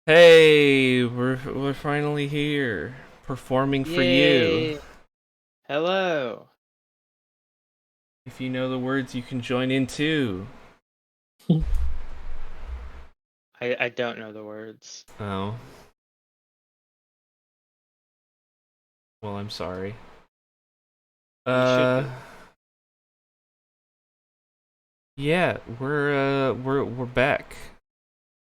Hey, we're finally here, performing for you. Yay! Hello. If you know the words, you can join in too. I don't know the words. Oh, well, I'm sorry. You should Uh, be. yeah, we're back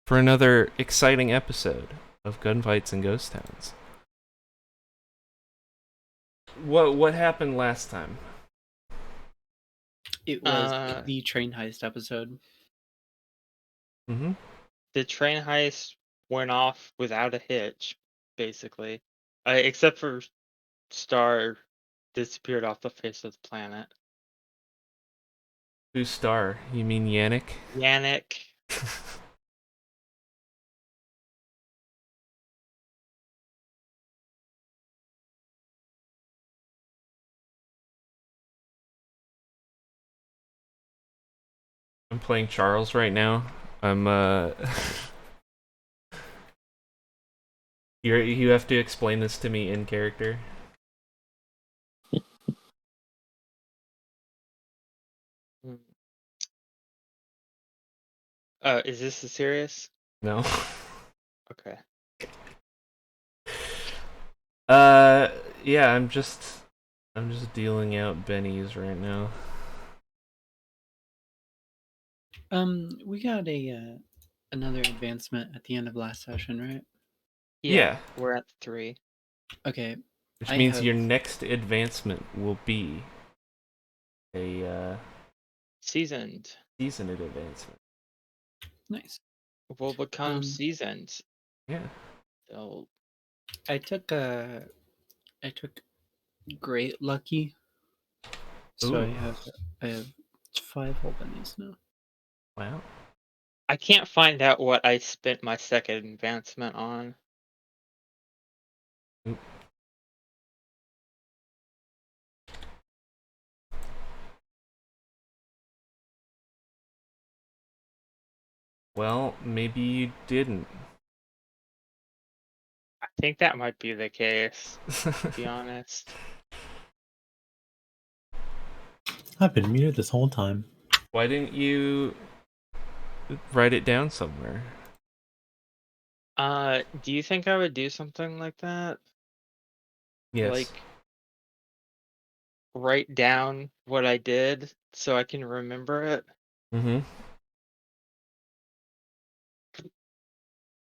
for another exciting episode of Gunfights and Ghost Towns. What happened last time? It was Uh, the train heist episode. Mm-hmm. the train heist went off without a hitch, basically. Except for Star disappeared off the face of the planet. Who's star? You mean Yannick? Yannick. I'm playing Charles right now. I'm you have to explain this to me in character. Hmm. Is this a serious? No. Okay. Uh, yeah, I'm just dealing out bennies right now. We got a another advancement at the end of last session, right? Yeah, Yeah, we're at 3. Okay, which I means have your next advancement will be a Seasoned. seasoned advancement. nice. Will become Um, seasoned. Yeah. They'll I took I took great lucky, so Ooh. I have 5 whole bennies now. Wow. I can't find out what I spent my second advancement on. Well, maybe you didn't. I think that might be the case, to be honest. I've been muted this whole time. Why didn't you write it down somewhere? Do you think I would do something like that? Yes. Like write down what I did so I can remember it? Mm-hmm.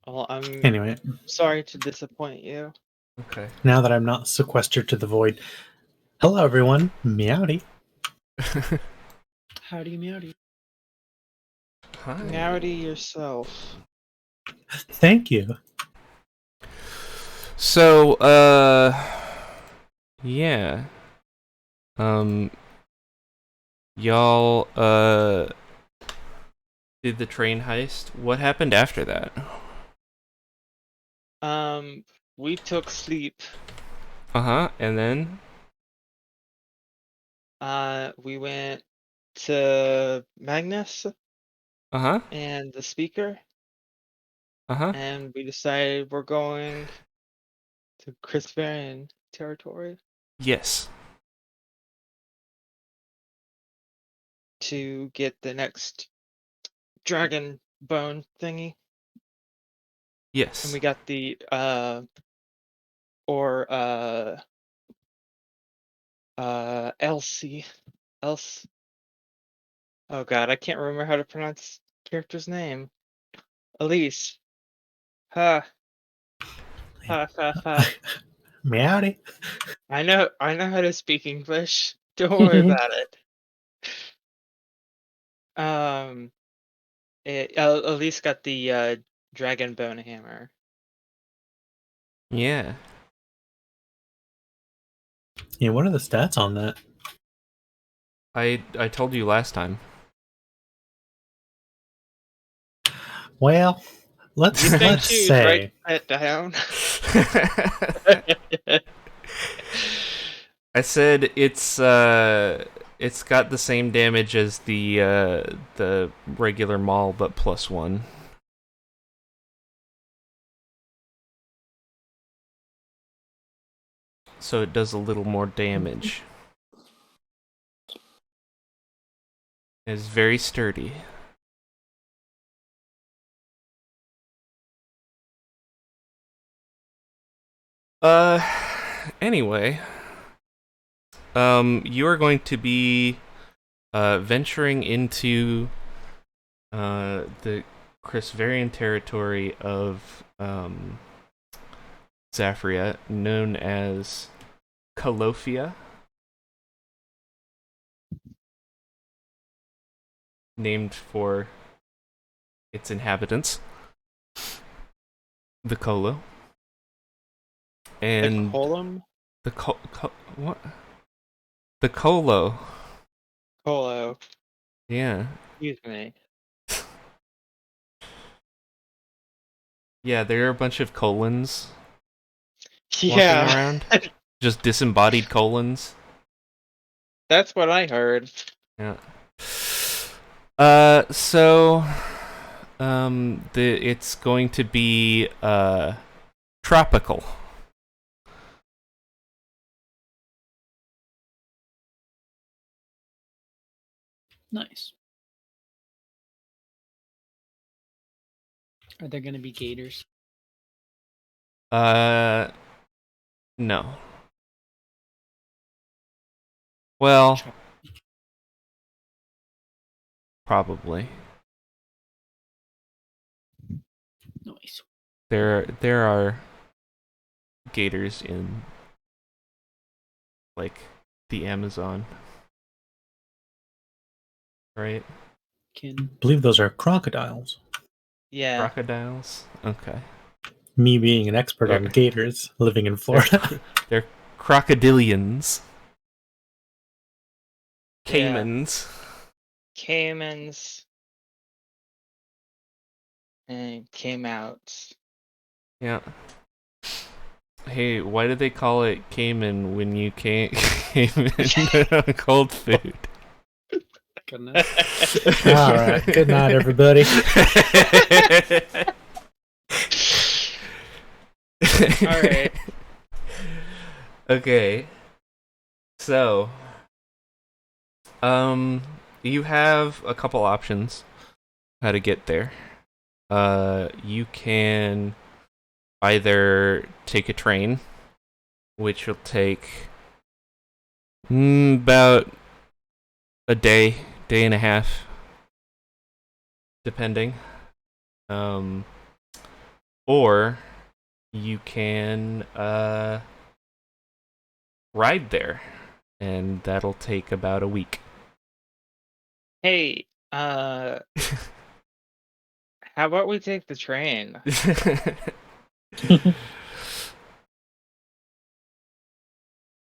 Well, I'm Anyway, sorry to disappoint you. Okay. now that I'm not sequestered to the void, hello everyone, meowdy. Howdy meowdy. Hi. Howdy yourself. Thank you. So, yeah. Um, y'all, did the train heist. What happened after that? Um, we took sleep. Uh-huh, and then? We went to Magnus Uh-huh, and the speaker, uh-huh. and we decided we're going to Chris Varian territory Yes. to get the next dragon bone thingy. And Yes. we got the or Elsie. Else. Oh god, I can't remember how to pronounce character's name. Elise. Ha ha ha ha. Meowdy. I know how to speak English. Don't worry about it. Um Elise got the dragon bone hammer. Yeah. Yeah, what are the stats on that? I told you last time. Well, You let's think you'd write say that down? I said it's got the same damage as the regular maul but plus 1. so it does a little more damage. It's very sturdy. Anyway, you are going to be venturing into the Crisvarian territory of Zafria, known as Colofia, named for its inhabitants, the Colo. And The column? what? The Colo. Colo. Yeah. Excuse me. Yeah, there are a bunch of colons walking Yeah, around. Just disembodied colons. that's what I heard. Yeah. It's going to be tropical. Nice. Are there going to be gators? No. Well, probably. Nice. There are gators in like the Amazon. Right? Can I believe those are crocodiles. Yeah. Crocodiles? Okay. Me being an expert on They're- gators living in Florida. They're crocodilians. Yeah. Caimans. Caimans. And came out. Yeah. Hey, why did they call it Cayman when you came in on cold food? goodness. All right. Good night, everybody. Alright. Okay. So, you have a couple options how to get there. You can either take a train, which will take about a day and a half, depending. Or you can ride there, and that'll take about a week. Hey, how about we take the train?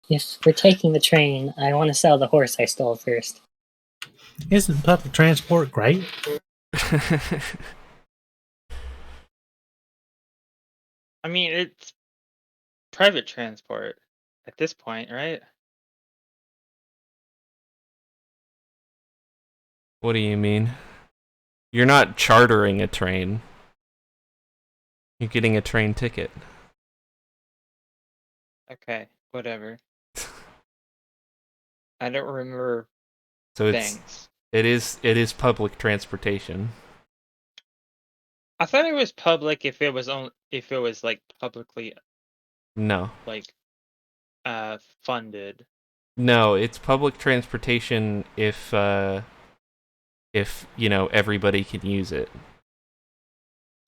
If we're taking the train, I want to sell the horse I stole first. Isn't public transport great? I mean, it's private transport at this point, right? What do you mean? You're not chartering a train. You're getting a train ticket. Okay, whatever. I don't remember So things. it is public transportation. I thought it was public if it was like publicly No. like funded. No, it's public transportation if everybody can use it.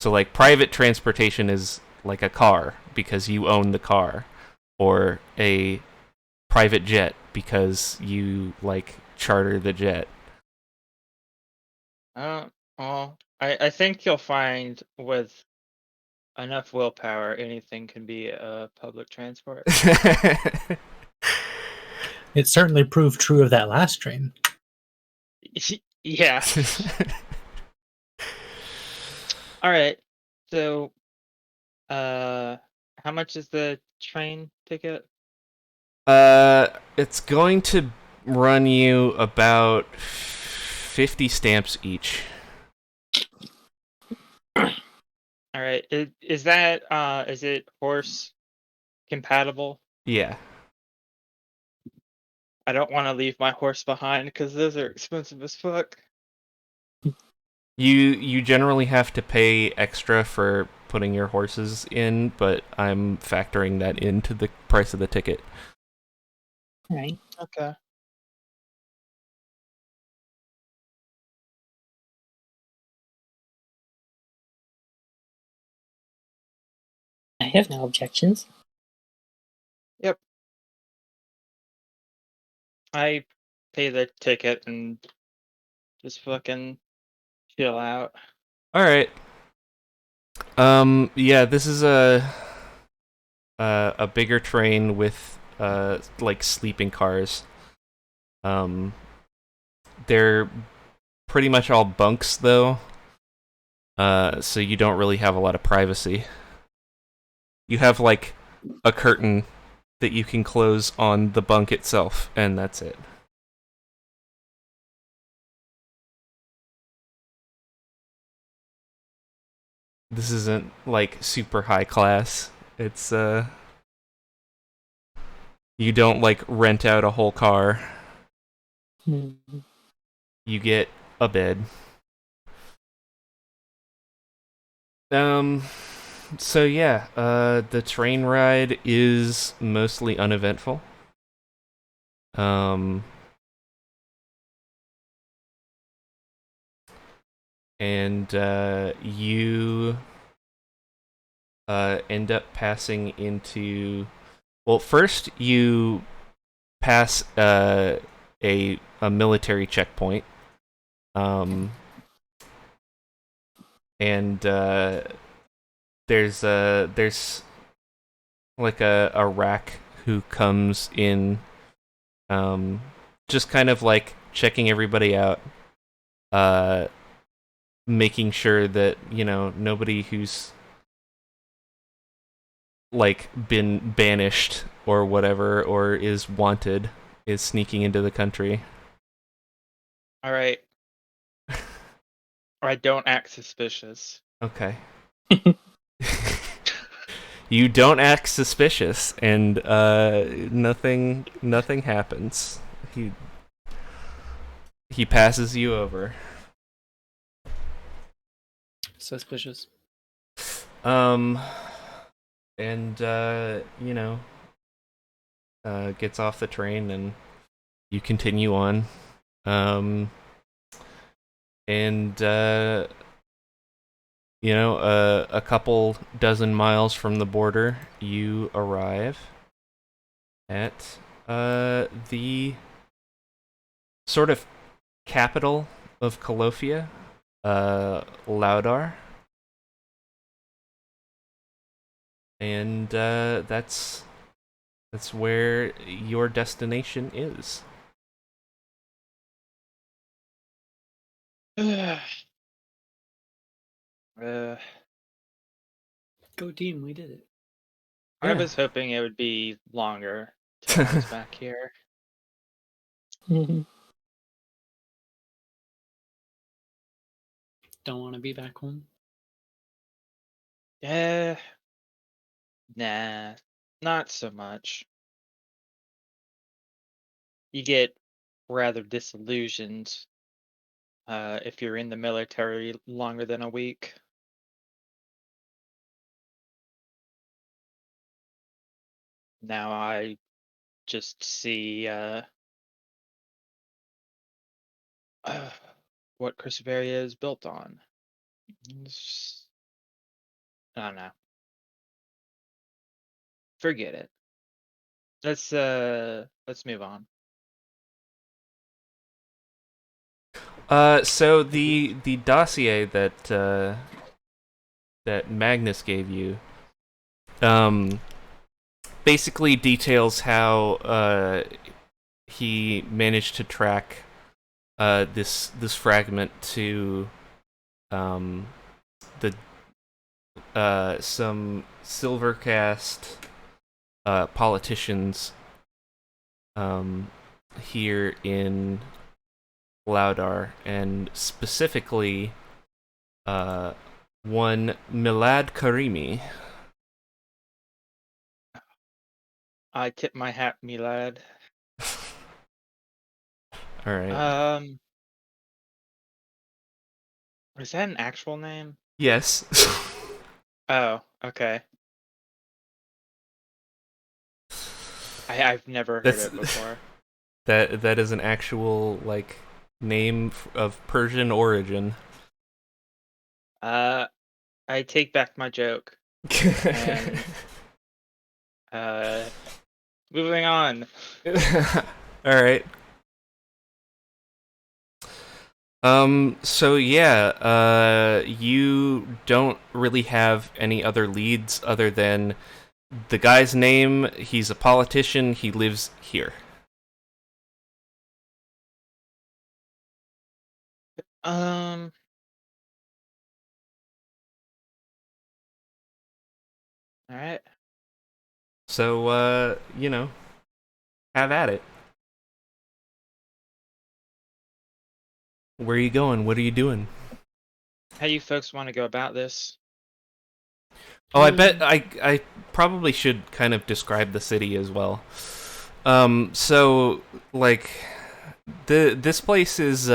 So like private transportation is like a car because you own the car, or a private jet because you like charter the jet. Well, I think you'll find with enough willpower anything can be public transport. It certainly proved true of that last train. Yeah. All right. So, how much is the train ticket? It's going to run you about 50 stamps each. All right. Is that is it horse compatible? Yeah. I don't want to leave my horse behind because those are expensive as fuck. You generally have to pay extra for putting your horses in, but I'm factoring that into the price of the ticket. All right. Okay. I have no objections. I pay the ticket and just fucking chill out. All right. Yeah, this is a bigger train with like sleeping cars. They're pretty much all bunks though. So you don't really have a lot of privacy. You have like a curtain that you can close on the bunk itself, and that's it. This isn't like super high class. It's you don't like rent out a whole car. Mhm. You get a bed. So yeah, the train ride is mostly uneventful. And you end up passing into. Well, first you pass a military checkpoint. And there's like a rack who comes in, just kind of like checking everybody out, making sure that nobody who's like been banished or whatever or is wanted is sneaking into the country. All right. Or I don't act suspicious. Okay. You don't act suspicious, and nothing happens. He passes you over. Suspicious. And gets off the train, and you continue on. And a couple dozen miles from the border, you arrive at the sort of capital of Colofia, Laudar. And that's where your destination is. Go team, we did it. I Yeah. was hoping it would be longer till I was back here. Mhm. Don't want to be back home. Yeah. Nah, not so much. You get rather disillusioned if you're in the military longer than a week. Now I just see what Crisveria is built on. I don't know. Forget it. Let's move on. So the dossier that Magnus gave you, basically details how he managed to track this fragment to the some Silvercast politicians here in Laudar, and specifically one Milad Karimi. I tip my hat, me lad. All right. Is that an actual name? Yes. Oh, okay. I've never heard That's it before. that is an actual name of Persian origin. I take back my joke. And moving on. All right. So yeah, you don't really have any other leads other than the guy's name. He's a politician. He lives here. Um. All right. So, have at it. Where are you going? What are you doing? How you folks want to go about this? Oh, I bet I probably should kind of describe the city as well. So this place is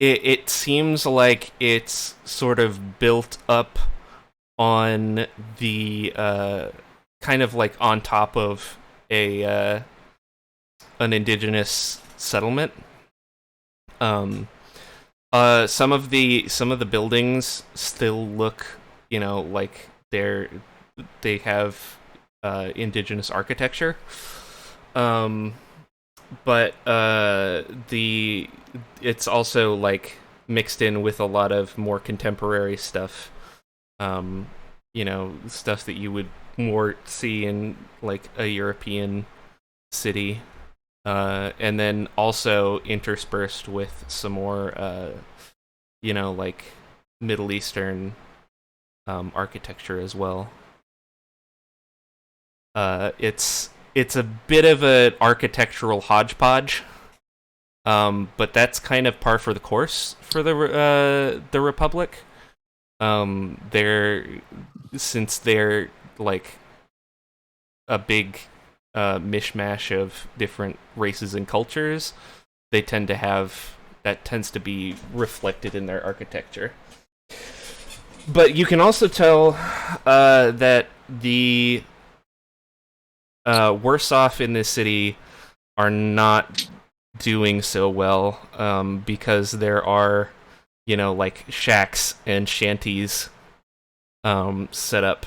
it seems like it's sort of built up on the kind of like on top of a an indigenous settlement. Some of the buildings still look, like they have indigenous architecture. But it's also like mixed in with a lot of more contemporary stuff. Stuff that you would more see in like a European city. And then also interspersed with some more, like Middle Eastern architecture as well. It's a bit of an architectural hodgepodge, but that's kind of par for the course for the Republic. They're like a big mishmash of different races and cultures. They tend to have that tends to be reflected in their architecture. But you can also tell that the worse off in this city are not doing so well, because there are, like shacks and shanties set up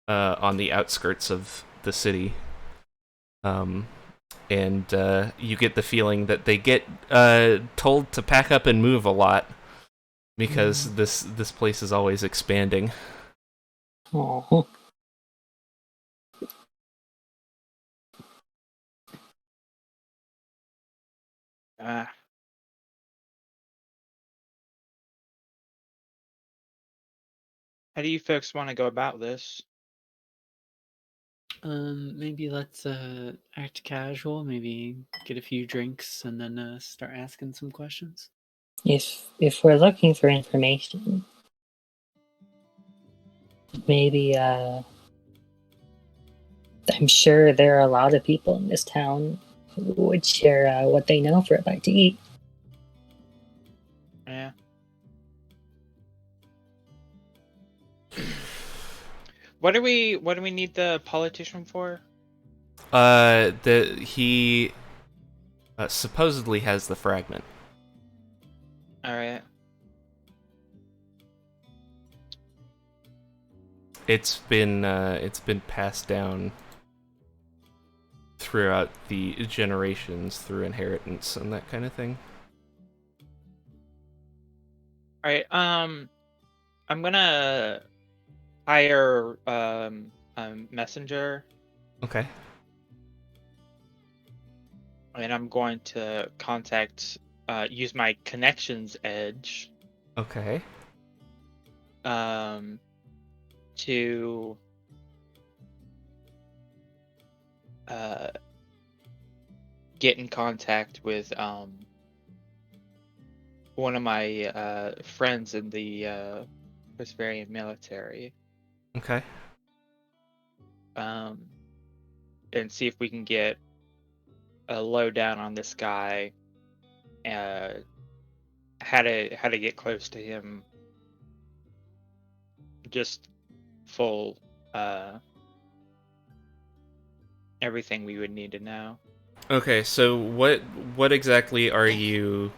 on the outskirts of the city. And you get the feeling that they get told to pack up and move a lot because this place is always expanding. Oh, Uh, how do you folks want to go about this? Maybe let's act casual. Maybe get a few drinks and then start asking some questions. if we're looking for information, maybe I'm sure there are a lot of people in this town who would share what they know for a bite to eat. Yeah. What do we need the politician for? He supposedly has the fragment. All right. It's been passed down throughout the generations through inheritance and that kind of thing. All right. I'm gonna hire a messenger, Okay. and I'm going to use my connections edge Okay. to get in contact with one of my friends in the Presbyterian military, Okay. and see if we can get a lowdown on this guy, how to get close to him, just full everything we would need to know. Okay, so what exactly are you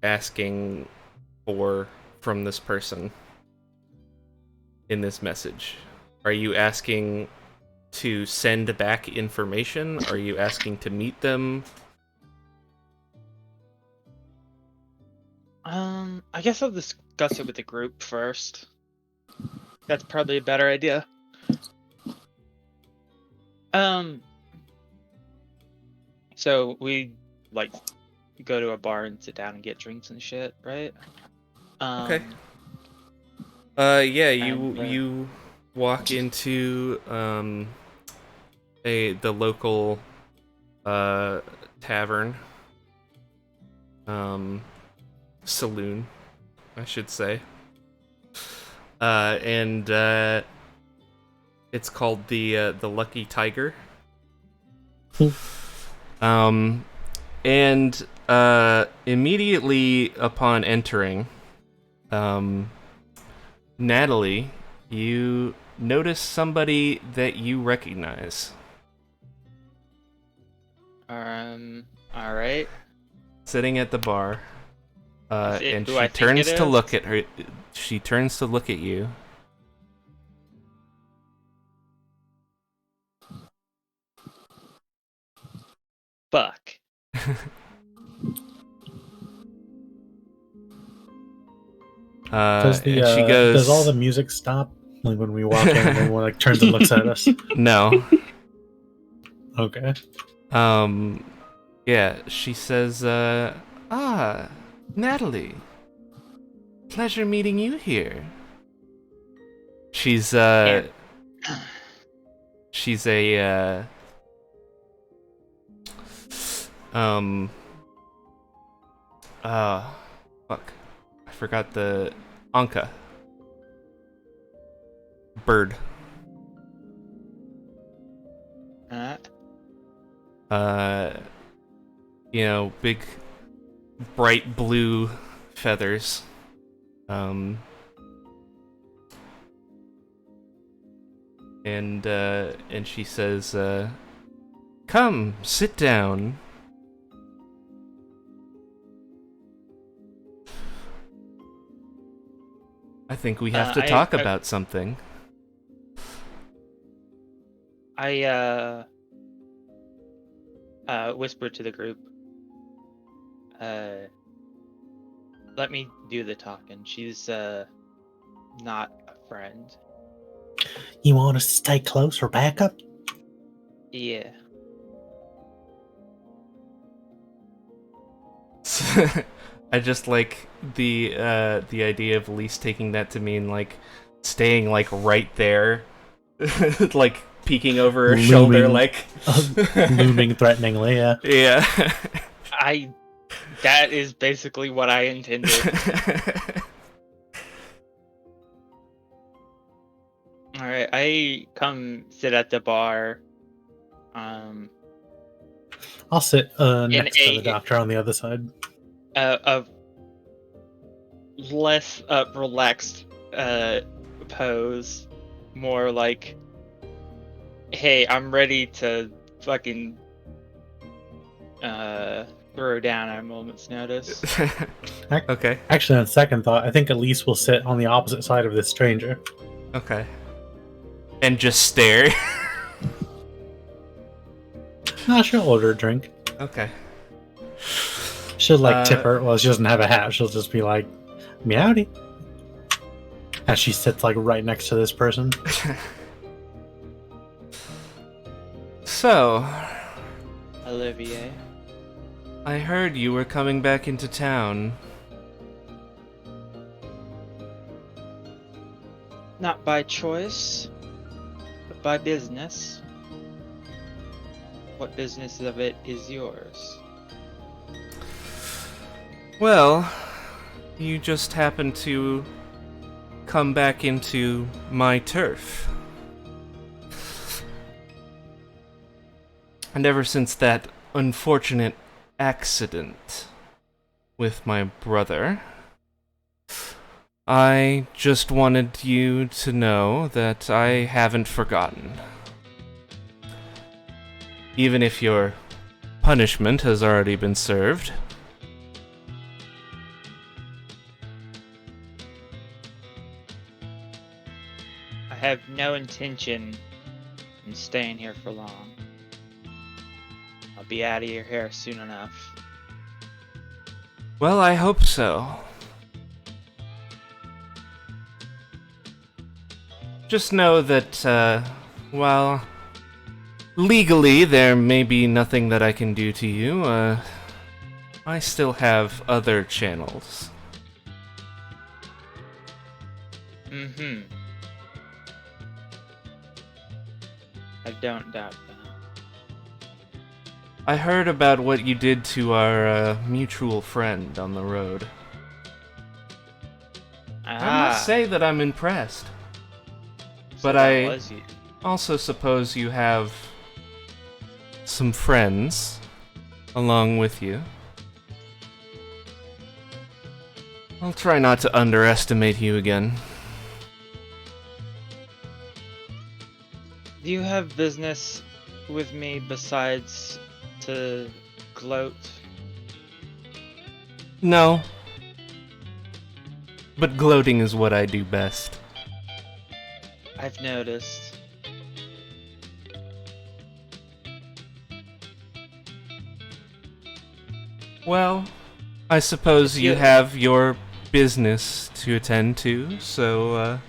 asking for from this person in this message? Are you asking to send back information? Are you asking to meet them? I guess I'll discuss it with the group first. That's probably a better idea. So we like go to a bar and sit down and get drinks and shit, right? Okay. Yeah, and, you walk into the local tavern, saloon, I should say, and it's called the Lucky Tiger. And immediately upon entering, Natalie, you notice somebody that you recognize. All right. Sitting at the bar, and who she I think turns it to is? look at her. She turns to look at you. Fuck. Does And she goes, does all the music stop like when we walk in and everyone like turns and looks at us? No. Okay. Yeah, she says, Natalie. Pleasure meeting you here. She's, she's a, fuck. I forgot the Anka. Bird. You know, big, bright blue feathers. And she says, come, sit down. I think we have to talk about something. I whispered to the group. Let me do the talking. She's not a friend. You want us to stay close for backup? Yeah. I just like the idea of Elise taking that to mean like staying like right there, like peeking over her shoulder, like looming threateningly. Yeah. Yeah. That is basically what I intended. All right, I come sit at the bar. I'll sit next to the doctor on the other side. A less relaxed pose, more like, hey, I'm ready to fucking throw down at a moment's notice. Okay. Actually, on second thought, I think Elise will sit on the opposite side of this stranger. Okay. And just stare. Nah, she'll order a drink. Okay. She'll like tip her. Well, she doesn't have a hat. She'll just be like, "Meowdy," as she sits like right next to this person. So, Olivier. I heard you were coming back into town. Not by choice, but by business. What business of it is yours? Well, you just happened to come back into my turf. And ever since that unfortunate accident with my brother, I just wanted you to know that I haven't forgotten. Even if your punishment has already been served. I have no intention in staying here for long. I'll be out of your hair soon enough. Well, I hope so. Just know that, while legally there may be nothing that I can do to you, I still have other channels. Mm-hmm. I don't doubt that. I heard about what you did to our mutual friend on the road. I must say that I'm impressed. But I was you. also suppose you have some friends along with you. I'll try not to underestimate you again. Do you have business with me besides to gloat? No. But gloating is what I do best. I've noticed. Well, I suppose you you- have your business to attend to, so,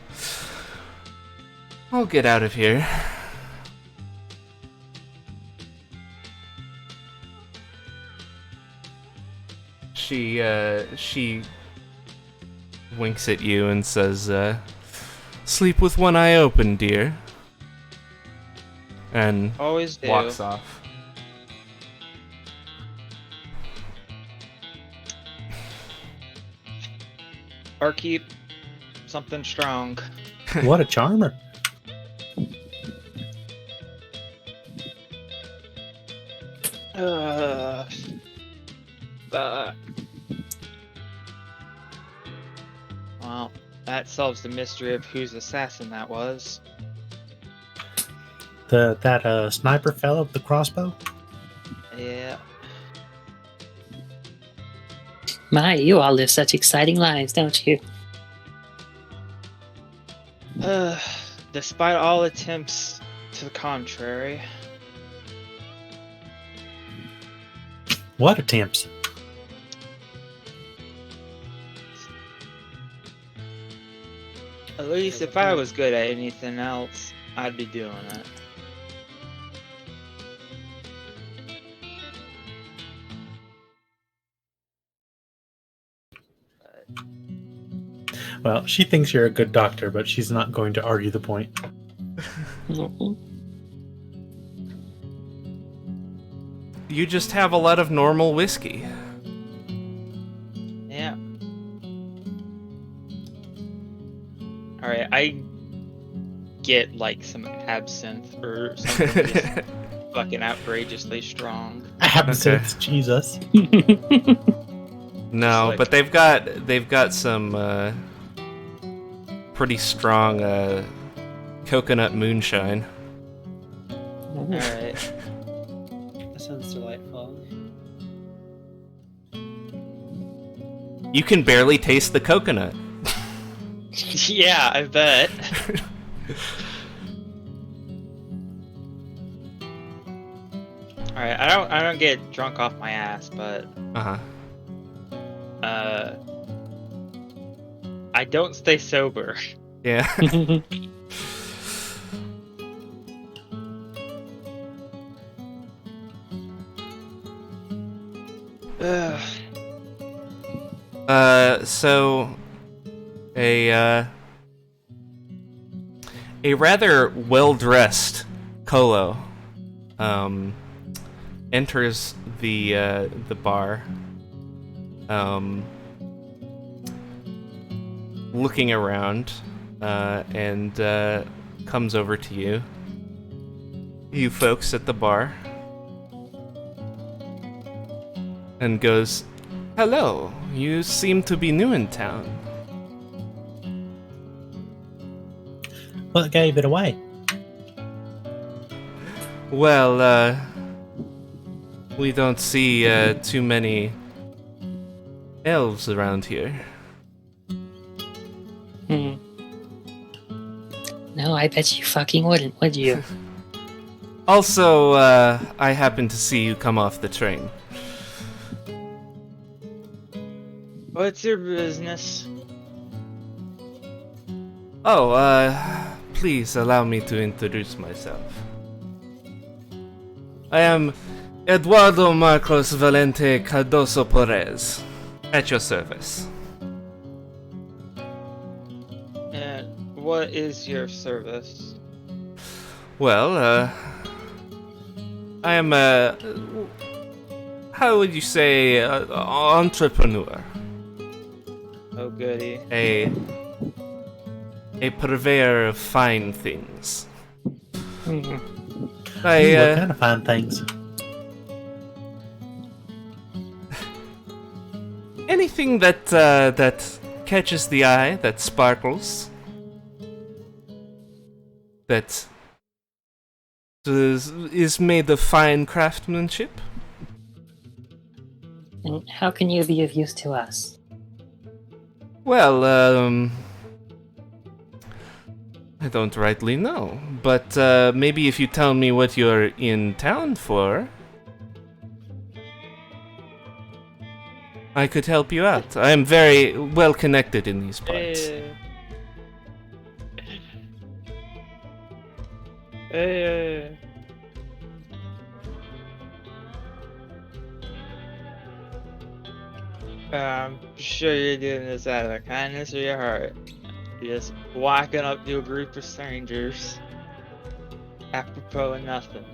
I'll get out of here. She winks at you and says, sleep with one eye open, dear. And Always do. walks off. Or keep something strong. What a charmer. Well, that solves the mystery of whose assassin that was. That sniper fellow with the crossbow? Yeah. My, you all live such exciting lives, don't you? Despite all attempts to the contrary. What attempts? At least if I was good at anything else, I'd be doing it. Well, she thinks you're a good doctor, but she's not going to argue the point. Mhm. You just have a lot of normal whiskey. Yeah. Alright, I get like some absinthe or something just fucking outrageously strong. Absinthe, Jesus. No, like- but they've got some pretty strong coconut moonshine. Alright. That sounds delightful. You can barely taste the coconut. Yeah, I bet. Alright, I don't get drunk off my ass, but Uh-huh. I don't stay sober. Yeah. Ugh. So a rather well-dressed Colo enters the bar, looking around, and comes over to you. You folks at the bar. and goes, "Hello, you seem to be new in town." What gave it away? Well, we don't see too many elves around here. No, I bet you fucking wouldn't, would you? Also, I happened to see you come off the train. What's your business? Oh, please allow me to introduce myself. I am Eduardo Marcos Valente Cardoso Perez, at your service. And what is your service? Well, I am a, how would you say, entrepreneur. Oh, goody. A purveyor of fine things. Hmm. What I, kind of fine things? anything that catches the eye, that sparkles, that is made of fine craftsmanship. And how can you be of use to us? Well, I don't rightly know, but maybe if you tell me what you're in town for, I could help you out. I am very well connected in these parts. I'm sure you're doing this out of the kindness of your heart. You're just walking up to a group of strangers, apropos of nothing.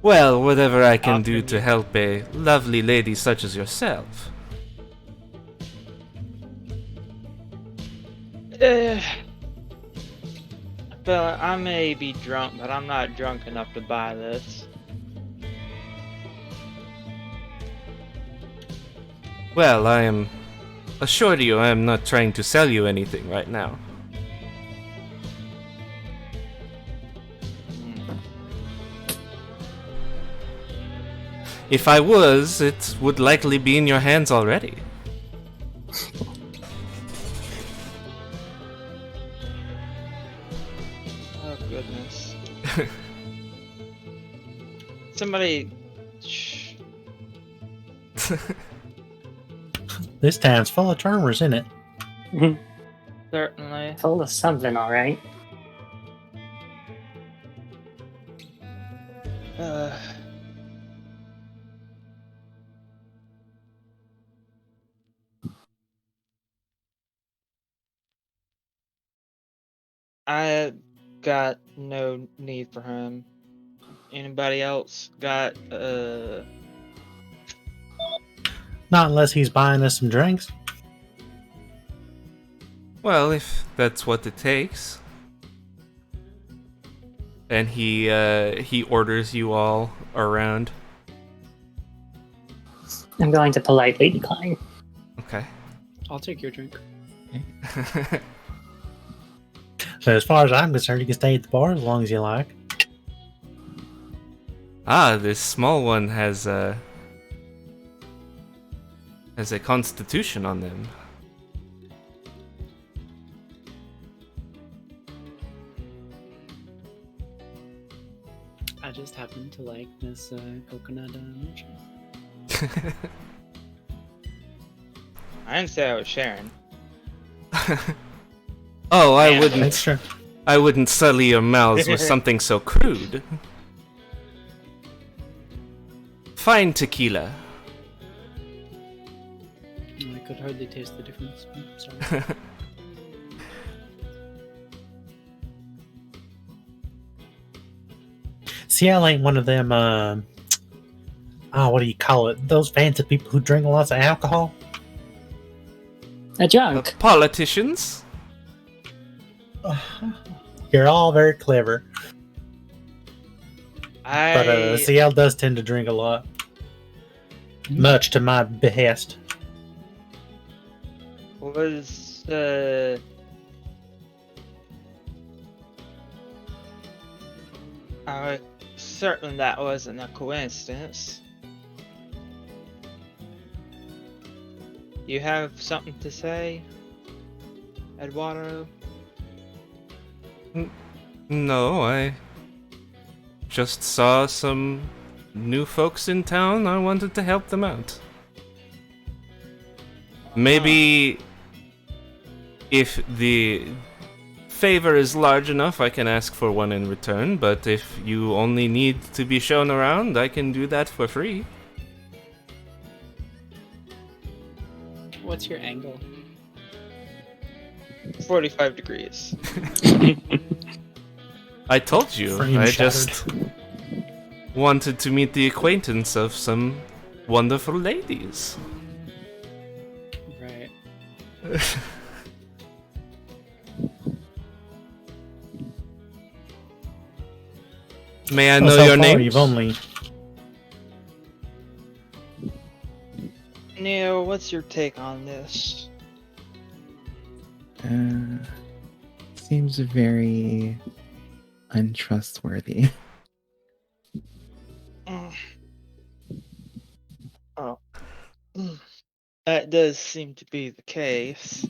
Well, whatever I can do Often to you- help a lovely lady such as yourself. Fella, I may be drunk, but I'm not drunk enough to buy this. Well, I am assure you I am not trying to sell you anything right now. If I was, it would likely be in your hands already. Oh goodness. Somebody. Shh. This town's full of charmers, isn't it? Certainly. Full of something, alright. I got no need for him. Anybody else got Not unless he's buying us some drinks. Well, if that's what it takes. And he orders you all around. I'm going to politely decline. Okay. I'll take your drink. So as far as I'm concerned, you can stay at the bar as long as you like. Ah, this small one has a constitution on them. I just happen to like this coconut milkshake. I didn't say I was sharing. Oh, I Yeah. That's wouldn't. true. I wouldn't sully your mouths with something so crude. Fine tequila. I could hardly taste the difference. Sorry. CL ain't one of them, what do you call it? Those fancy people who drink lots of alcohol? A drunk. Politicians. You're all very clever. But I CL does tend to drink a lot. Much to my behest. Was certain that wasn't a coincidence. You have something to say, Eduardo? No, I just saw some new folks in town. I wanted to help them out. Maybe if the favor is large enough, I can ask for one in return, but if you only need to be shown around, I can do that for free. What's your angle? 45 degrees. I told you, Frame I shattered. just wanted to meet the acquaintance of some wonderful ladies. Right. May I Well, know so your far name? You've only Neil, what's your take on this? Seems very untrustworthy. Mm. Oh. Mm. That does seem to be the case.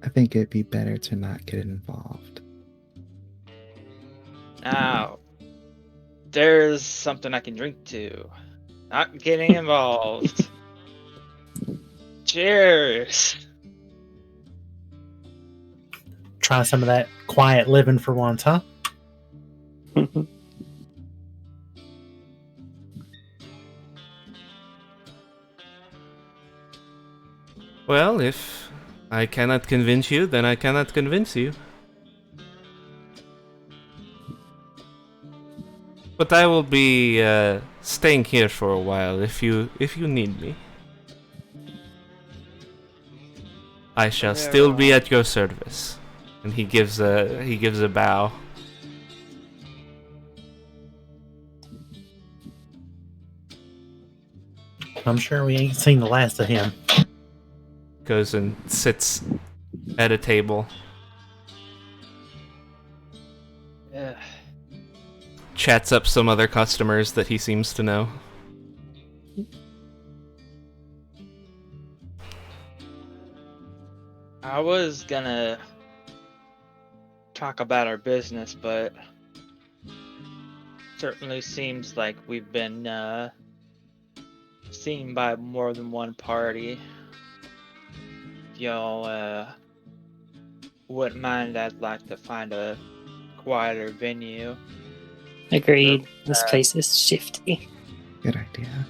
I think it'd be better to not get involved. Now, there's something I can drink to. Not getting involved. Cheers! try some of that quiet living for once, huh? Well, if I cannot convince you, then I cannot convince you. But I will be staying here for a while if you need me. I shall Very still be well. at your service. And he gives a bow. I'm sure we ain't seen the last of him. Goes and sits at a table. Ugh. Chats up some other customers that he seems to know. I was gonna talk about our business, but certainly seems like we've been seen by more than one party. If y'all wouldn't mind, I'd like to find a quieter venue. Agreed. This place is shifty. Good idea.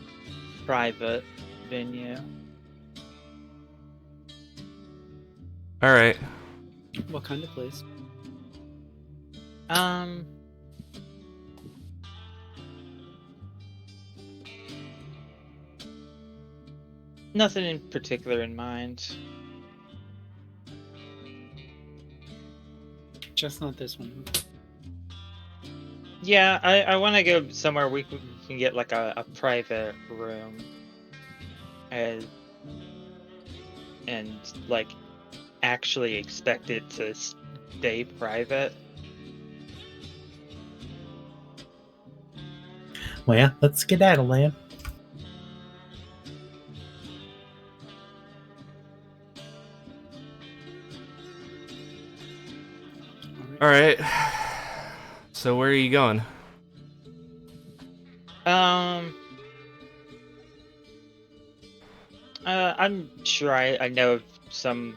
Private venue. Alright. What kind of place? Nothing in particular in mind. Just not this one. Yeah, I want to go somewhere we can get like a private room, and like actually expect it to stay private. Well, yeah, let's skedaddle, then. Alright. So where are you going? I'm sure I know of some.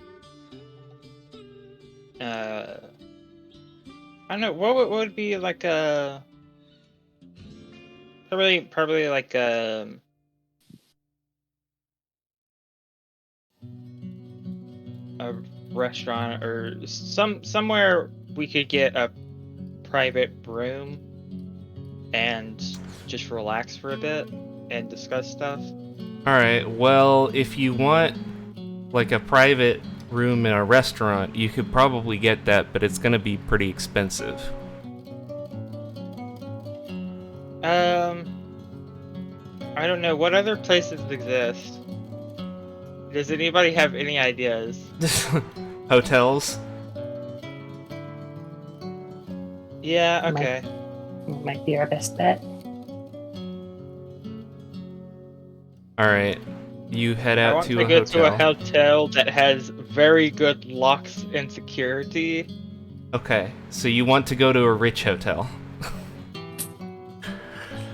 I don't know what would be like a probably like a restaurant or somewhere we could get a private room and just relax for a bit and discuss stuff. Alright, well, if you want like a private room in a restaurant, you could probably get that, but it's gonna be pretty expensive. I don't know. What other places exist? Does anybody have any ideas? Hotels? Yeah, okay. Might be our best bet. Alright. You head I out want to to a go hotel. to a hotel that has very good locks and security. Okay, so you want to go to a rich hotel.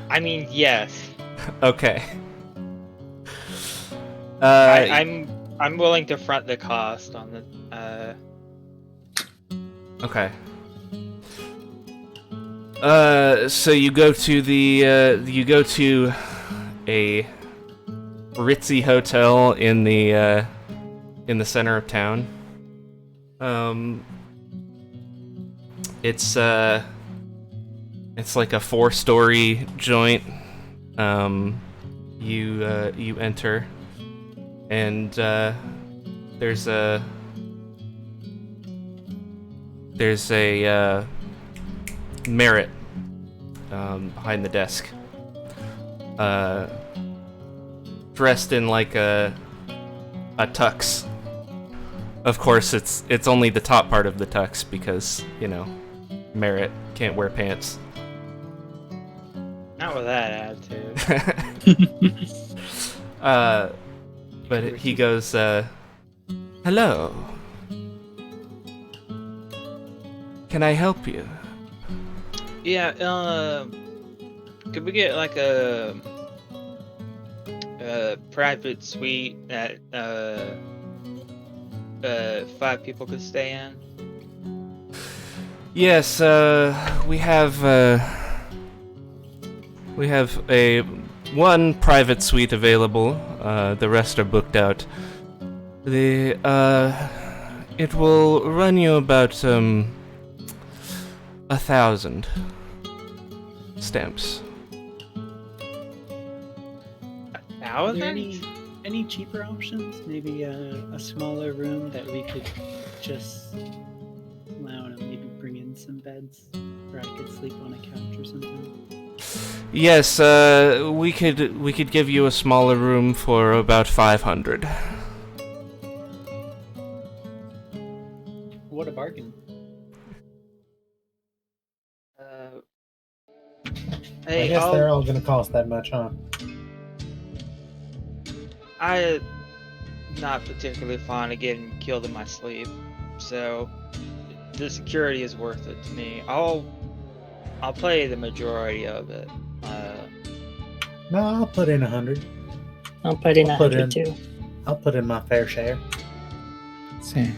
I mean, yes. Okay. I'm willing to front the cost on the. Okay. So you go to a ritzy hotel in the center of town. It's like a 4-story joint. You enter, and there's a Merit behind the desk, dressed in like a tux. Of course, it's only the top part of the tux because, you know, Merit can't wear pants. Not with that attitude. But he goes, hello. Can I help you? Yeah, could we get like a private suite that 5 people could stay in? Yes, we have a one private suite available. The rest are booked out. It will run you about 1,000 stamps. Are there any cheaper options? Maybe a smaller room that we could just, I don't know, maybe bring in some beds, or I could sleep on a couch or something. Yes, we could give you a smaller room for about 500. What a bargain! Hey, I guess they're all gonna cost that much, huh? I'm not particularly fond of getting killed in my sleep, so the security is worth it to me. I'll play the majority of it. No, I'll put in 100. I'll put in I'll put 100 in- too. I'll put in my fair share. Sam.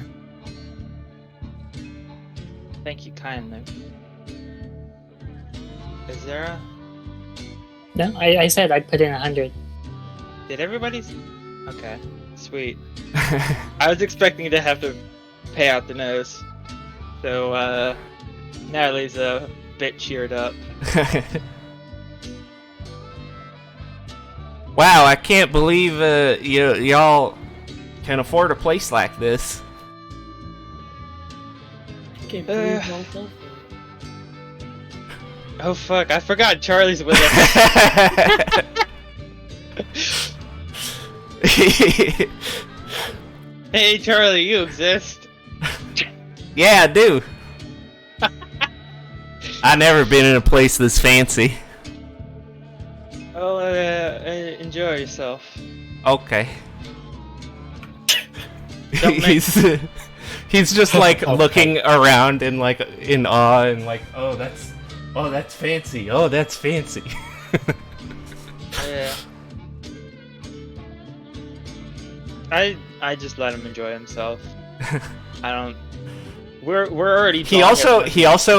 Thank you kindly. Is there a... No, I said I'd put in 100. Did everybody... Okay, sweet. I was expecting to have to pay out the nose. So, Natalie's a bit cheered up. Wow, I can't believe y'all can afford a place like this. I can't believe y'all fell for it. Oh fuck, I forgot Charlie's with us. Hey Charlie, you exist. Yeah, I do. I never been in a place this fancy. Oh, enjoy yourself. Okay. Don't make- He's just like Okay. looking around and like in awe and like, oh that's fancy. Oh, that's fancy. Yeah. I just let him enjoy himself. I don't. We're already. He doing also it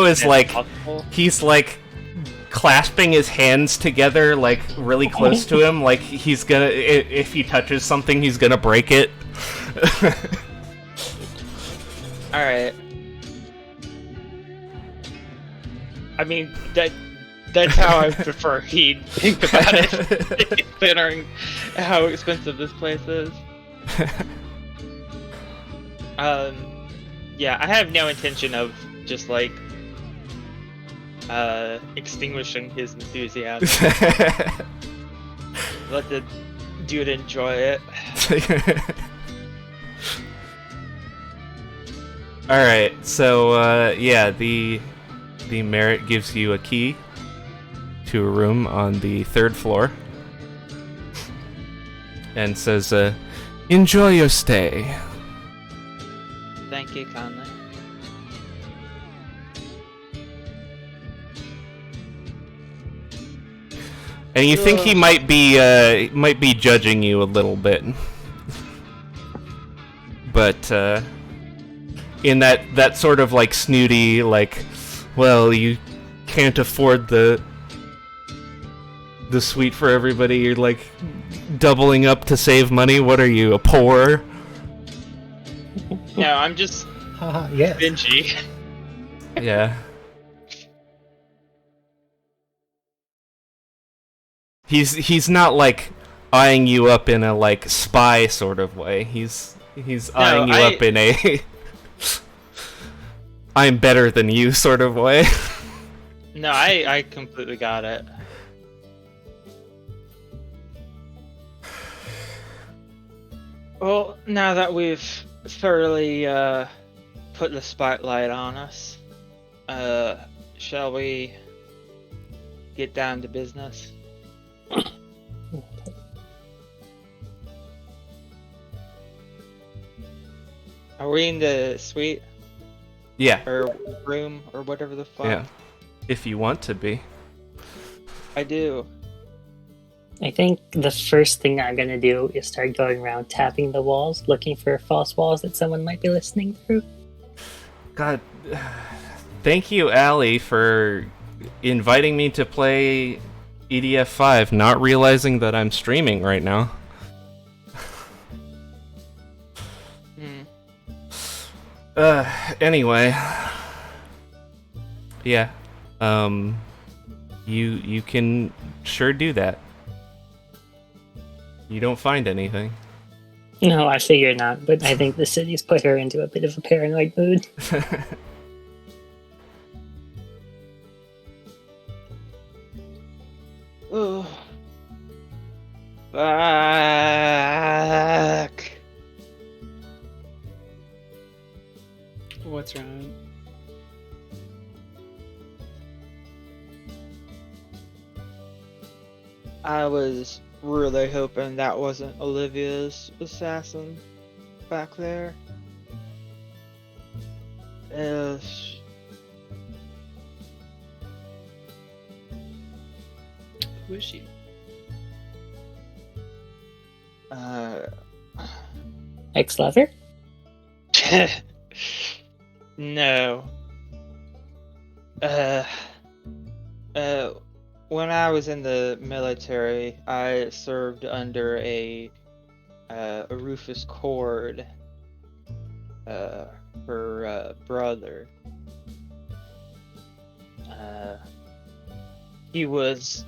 is like possible. he's like clasping his hands together like really close to him, like he's gonna if he touches something he's gonna break it. All right. I mean that's how I prefer he'd think about it, considering how expensive this place is. Yeah, I have no intention of just like extinguishing his enthusiasm. Let the dude enjoy it. All right, so yeah, the merit gives you a key to a room on the 3rd floor, and says, "Enjoy your stay." Thank you kindly. And you think he might be judging you a little bit, but in that sort of like snooty, like, well, you can't afford the suite for everybody. You're like doubling up to save money. What are you, a poor? No, I'm just Haha, yeah. stingy. Yeah. He's not like eyeing you up in a like spy sort of way. He's eyeing you up in a I'm better than you sort of way. No, I completely got it. Well, now that we've thoroughly put the spotlight on us, shall we get down to business? Are we in the suite Yeah. or room or whatever the fuck? Yeah. If you want to be. I do. I think the first thing I'm gonna do is start going around tapping the walls, looking for false walls that someone might be listening through. God, thank you, Allie, for inviting me to play EDF 5, not realizing that I'm streaming right now. Anyway. Yeah. You can sure do that. You don't find anything. No, I figure not, but I think the city's put her into a bit of a paranoid mood. Oh. Fuck. What's wrong? I was really hoping that wasn't Olivia's assassin back there. Yes. Who is she? Ex-lover? No. When I was in the military, I served under a Rufus Cord, her brother. He was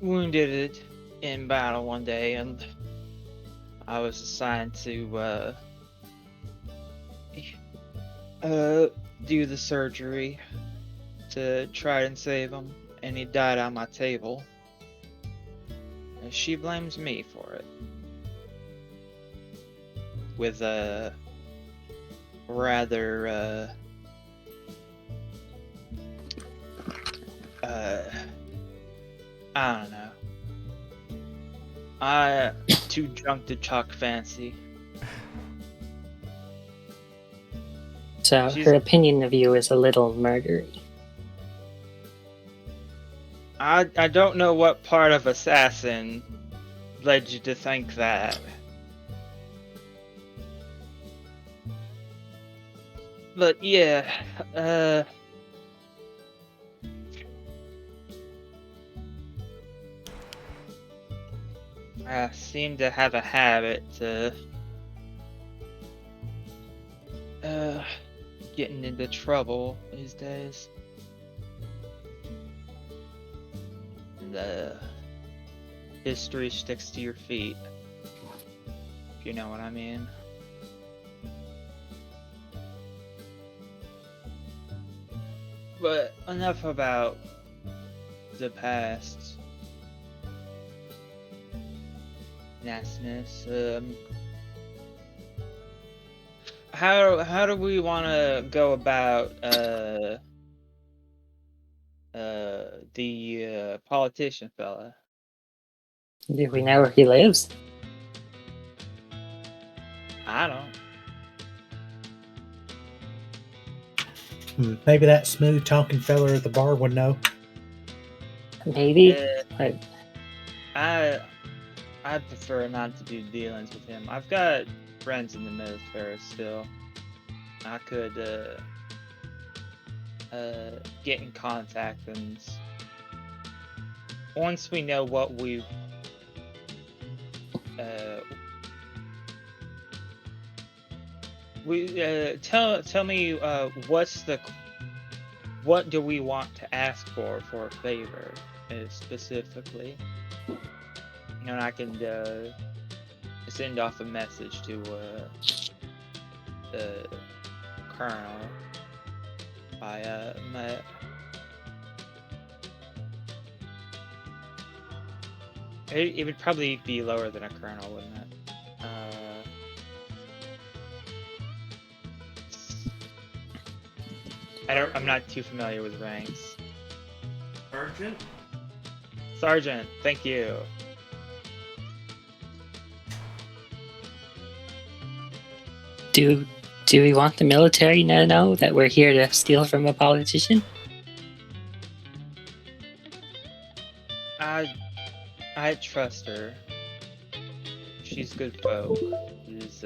wounded in battle one day, and I was assigned to do the surgery to try and save him, and he died on my table. And she blames me for it. With a rather I don't know. I too drunk to talk fancy. So She's- her opinion of you is a little murdery. I don't know what part of assassin led you to think that. But yeah, I seem to have a habit to getting into trouble these days. The history sticks to your feet, if you know what I mean. But enough about the past. Nastiness. How do we want to go about the politician fella? Do we know where he lives? I don't. Maybe that smooth talking fella at the bar would know. Maybe. Uh, But I prefer not to do dealings with him. I've got friends in the military still. I could get in contact, and once we know what we tell me what do we want to ask for a favor specifically, and I can send off a message to the colonel by my. It would probably be lower than a colonel, wouldn't it? I'm not too familiar with ranks. Sergeant? Sergeant, thank you. do we want the military to know that we're here to steal from a politician? I trust her. She's good folk. She's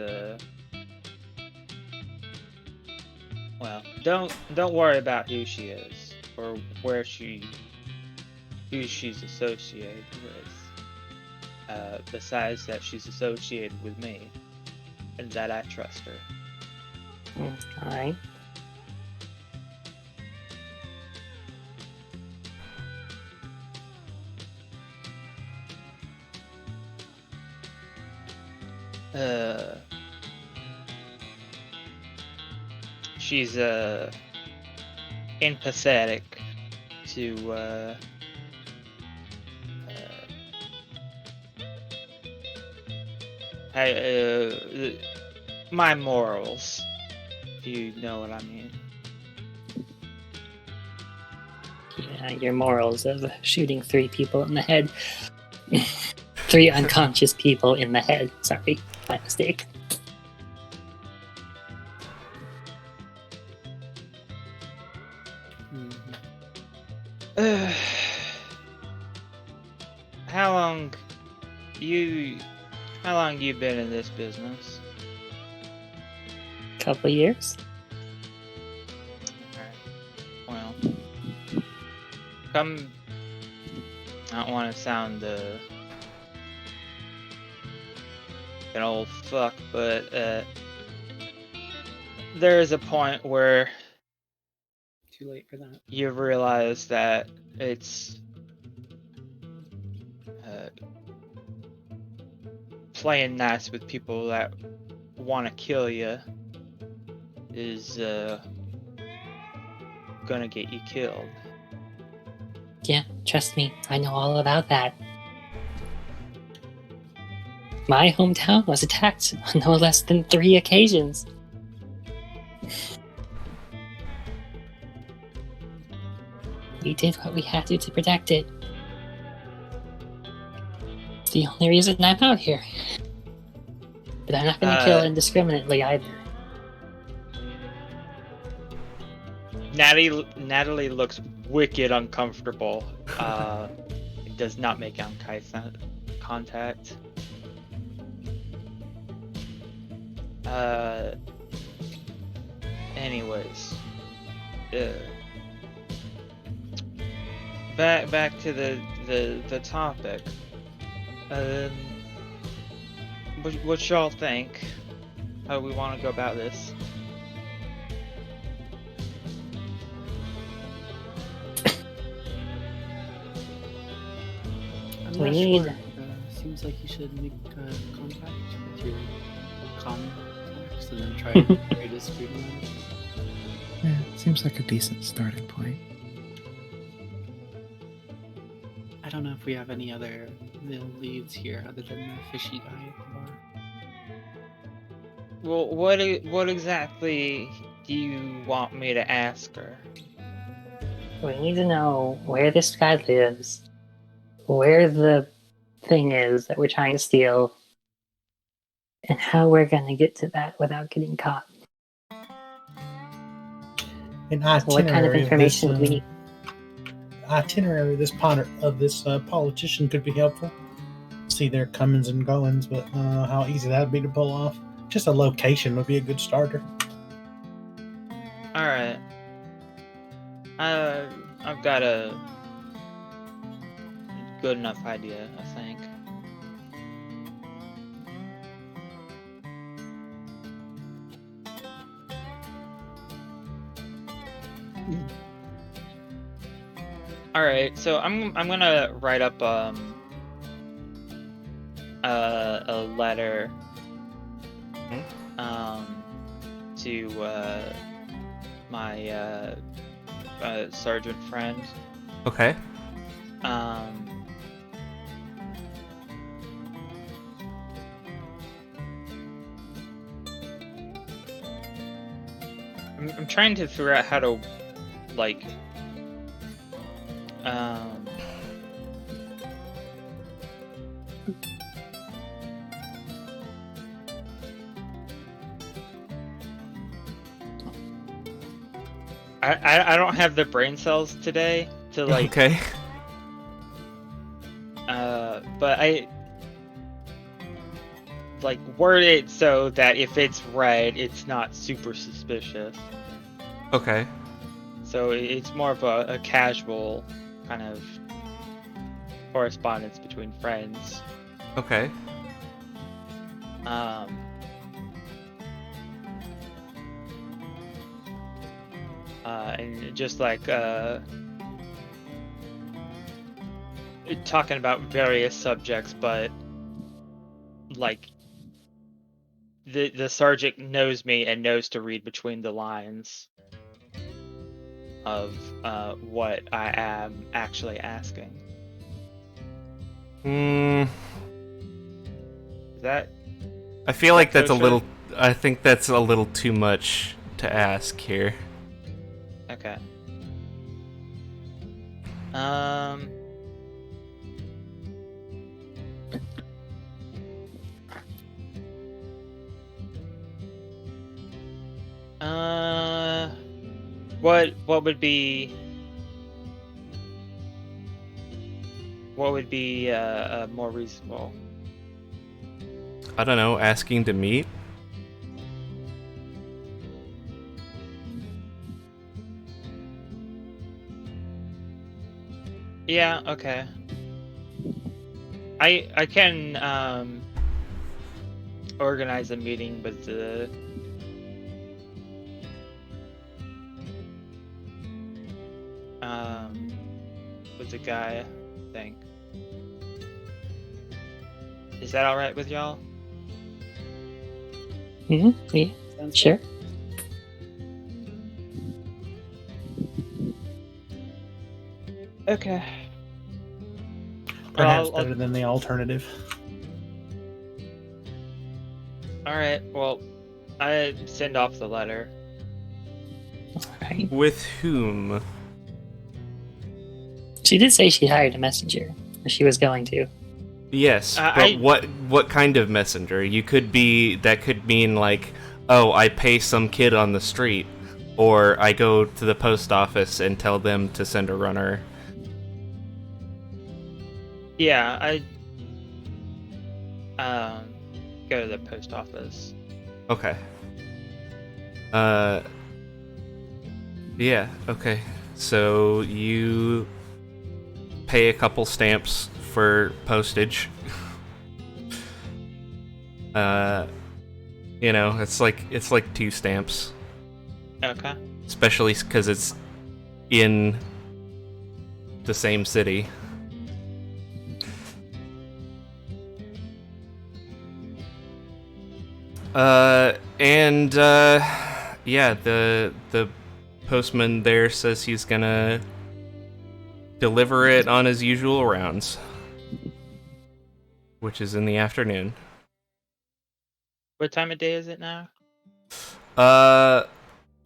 well, don't worry about who she is or who she's associated with. Besides that, she's associated with me, and that I trust her. All right. She's empathetic to my morals, if you know what I mean. Yeah, your morals of shooting 3 people in the head. 3 unconscious people in the head. Sorry, my mistake. How long you been in this business? Couple years. Alright. Well, I don't want to sound an old fuck, but there is a point where Too late for that. you realize that it's playing nice with people that want to kill you is gonna get you killed. Yeah, trust me, I know all about that. My hometown was attacked on no less than 3 occasions. We did what we had to protect it. It's the only reason I'm out here. But I'm not gonna kill indiscriminately either. Natalie looks wicked uncomfortable. It does not make eye contact. Anyways, back to the topic. What y'all think? How we want to go about this? I'm We not need- sure. Seems like you should make contact with your contacts and then try to create a dispute on it. Yeah, seems like a decent starting point. I don't know if we have any other little leads here other than the fishy guy at the bar. Well, what exactly do you want me to ask her? We need to know where this guy lives, where the thing is that we're trying to steal, and how we're gonna get to that without getting caught. An So what kind of itinerary information would we need? Itinerary of this politician could be helpful. See their comings and goings, but how easy that'd be to pull off. Just a location would be a good starter. All right. I've got a good enough idea, I think. All right, so I'm gonna write up a letter to my sergeant friend. Okay. I'm trying to figure out how to like I don't have the brain cells today to like Okay. but I like word it so that if it's red it's not super suspicious. Okay. So it's more of a casual kind of correspondence between friends. Okay. And just like talking about various subjects, but like the sergeant knows me and knows to read between the lines of what I am actually asking. Is that? I feel like that's a kosher? little. I think that's a little too much to ask here. Okay. What would be more reasonable? I don't know. Asking to meet. Yeah. Okay. I can organize a meeting with the guy, I think. Is that all right with y'all? Yeah, Sounds sure. Okay. Perhaps I'll- better than the alternative. All right. Well, I send off the letter. Right. With whom? She did say she hired a messenger, or she was going to. Yes, but I- what kind of messenger? You could be. That could mean like, oh, I pay some kid on the street, or I go to the post office and tell them to send a runner. Yeah, I go to the post office. Okay. Yeah, okay. So you pay a couple stamps for postage. You know, it's like 2 stamps, Okay. especially because it's in the same city. Yeah, the postman there says he's gonna deliver it on his usual rounds, which is in the afternoon. What time of day is it now?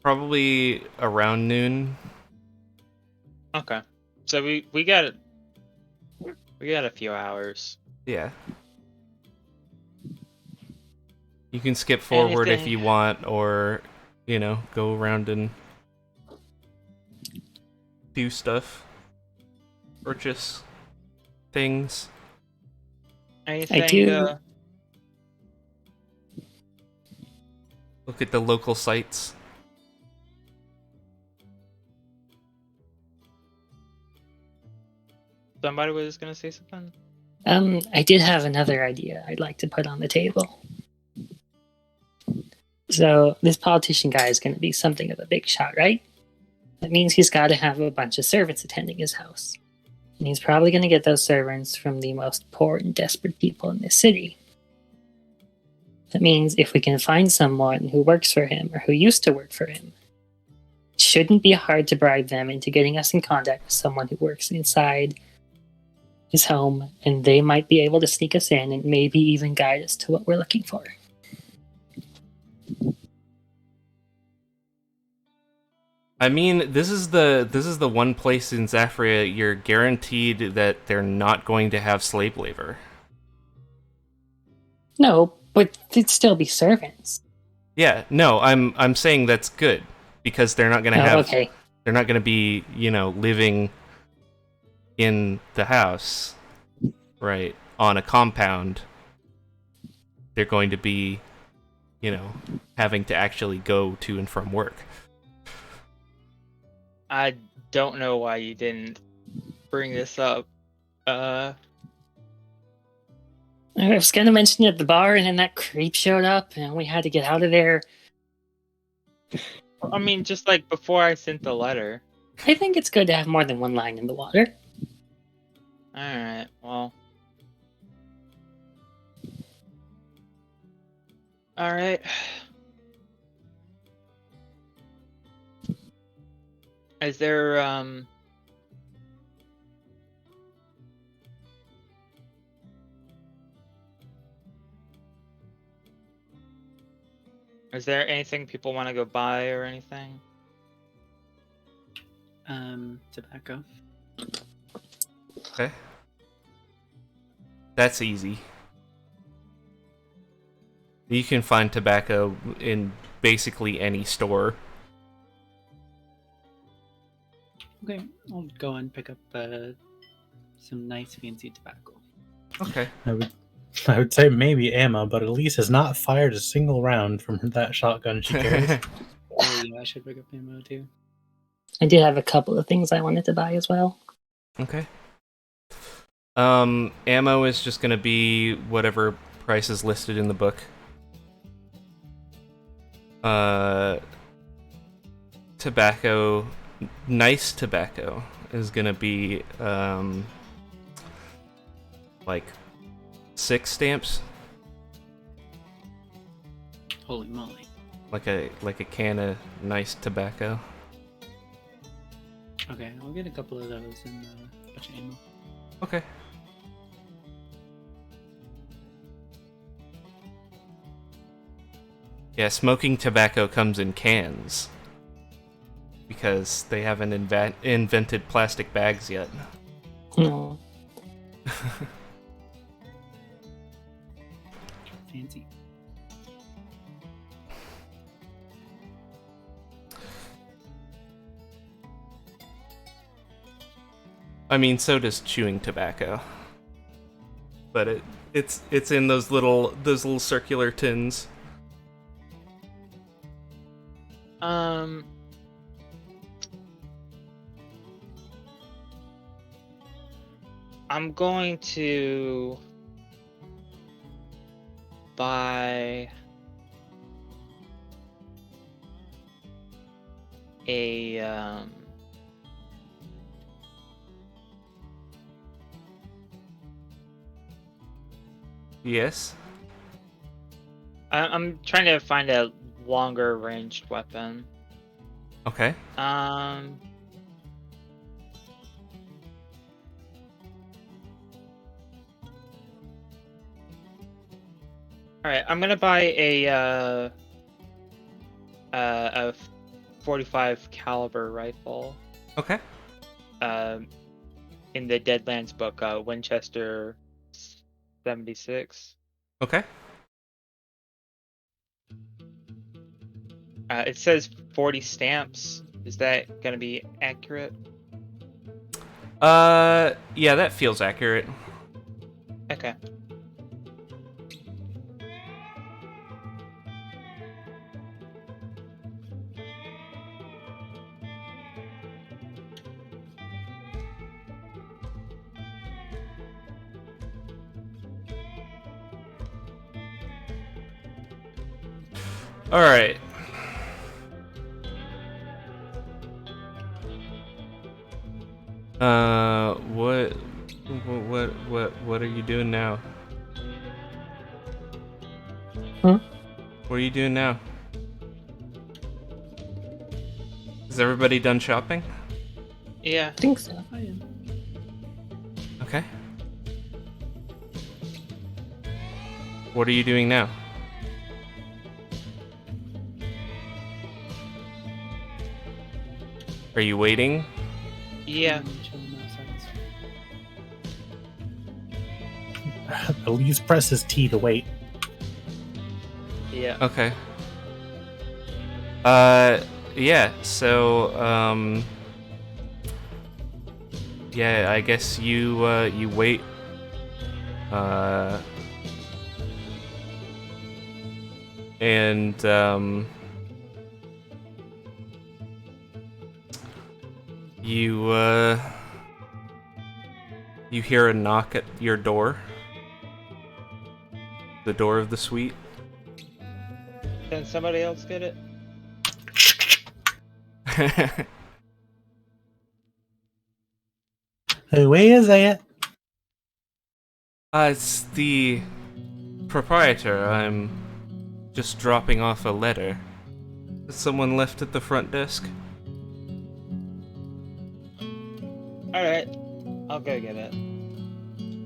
Probably around noon. Okay, so we got a few hours. Yeah. You can skip forward if you want, or, go around and do stuff. Purchase things. Anything? I do. Look at the local sites. Somebody was gonna say something. I did have another idea I'd like to put on the table. So this politician guy is going to be something of a big shot, right? That means he's got to have a bunch of servants attending his house. And he's probably going to get those servants from the most poor and desperate people in this city. That means if we can find someone who works for him or who used to work for him, it shouldn't be hard to bribe them into getting us in contact with someone who works inside his home, and they might be able to sneak us in and maybe even guide us to what we're looking for. I mean, this is the one place in Zafria you're guaranteed that they're not going to have slave labor. No, but they'd still be servants. Yeah, no, I'm saying that's good because they're not going to have. Okay. They're not going to be, living in the house, right, on a compound. They're going to be, having to actually go to and from work. I don't know why you didn't bring this up. I was going to mention it at the bar, and then that creep showed up, and we had to get out of there. I mean, just like before I sent the letter. I think it's good to have more than one line in the water. Alright, well. Alright. Is there, is there anything people want to go buy or anything? Tobacco. Okay. That's easy. You can find tobacco in basically any store. Okay, I'll go and pick up some nice fancy tobacco. Okay. I would say maybe ammo, but Elise has not fired a single round from that shotgun she carries. Oh yeah, I should pick up ammo too. I did have a couple of things I wanted to buy as well. Okay. Ammo is just gonna be whatever price is listed in the book. Tobacco, nice tobacco is gonna be like 6 stamps, Holy moly. like a can of nice tobacco. Okay, I'll get a couple of those and a bunch of ammo. Okay. Yeah, smoking tobacco comes in cans because they haven't invented plastic bags yet. No. Fancy. I mean, so does chewing tobacco, but it's in those little circular tins. I'm going to buy a Yes. I'm trying to find a longer ranged weapon. Okay. All right, I'm gonna buy a 45 caliber rifle. Okay. In the Deadlands book, Winchester 76. Okay. It says 40 stamps. Is that gonna be accurate? Yeah, that feels accurate. Okay. All right. What are you doing now? What are you doing now? Is everybody done shopping? Yeah. I think so. I am. Okay. What are you doing now? Are you waiting? Yeah. Chilling outside. Elise presses T to wait. Yeah. Okay. Yeah, so, yeah, I guess you wait, and, you hear a knock at your door. The door of the suite. Can somebody else get it? Who is it? It's the proprietor. I'm just dropping off a letter that someone left at the front desk. Alright. I'll go get it.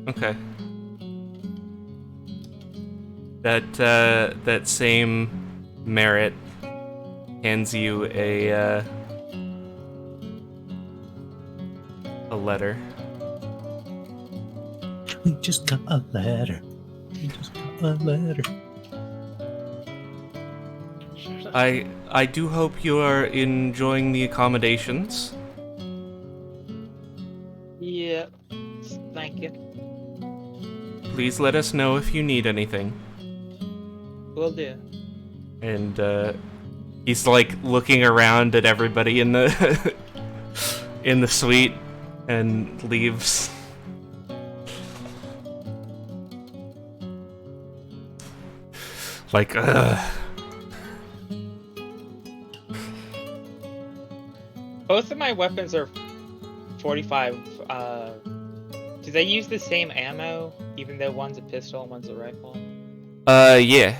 Okay. That same Merit hands you a letter. We just got a letter. We just got a letter. I do hope you are enjoying the accommodations. Yeah. Thank you. Please let us know if you need anything. Will do. And he's like looking around at everybody in the in the suite and leaves. Like, Both of my weapons are 45. Do they use the same ammo, even though one's a pistol and one's a rifle? Yeah.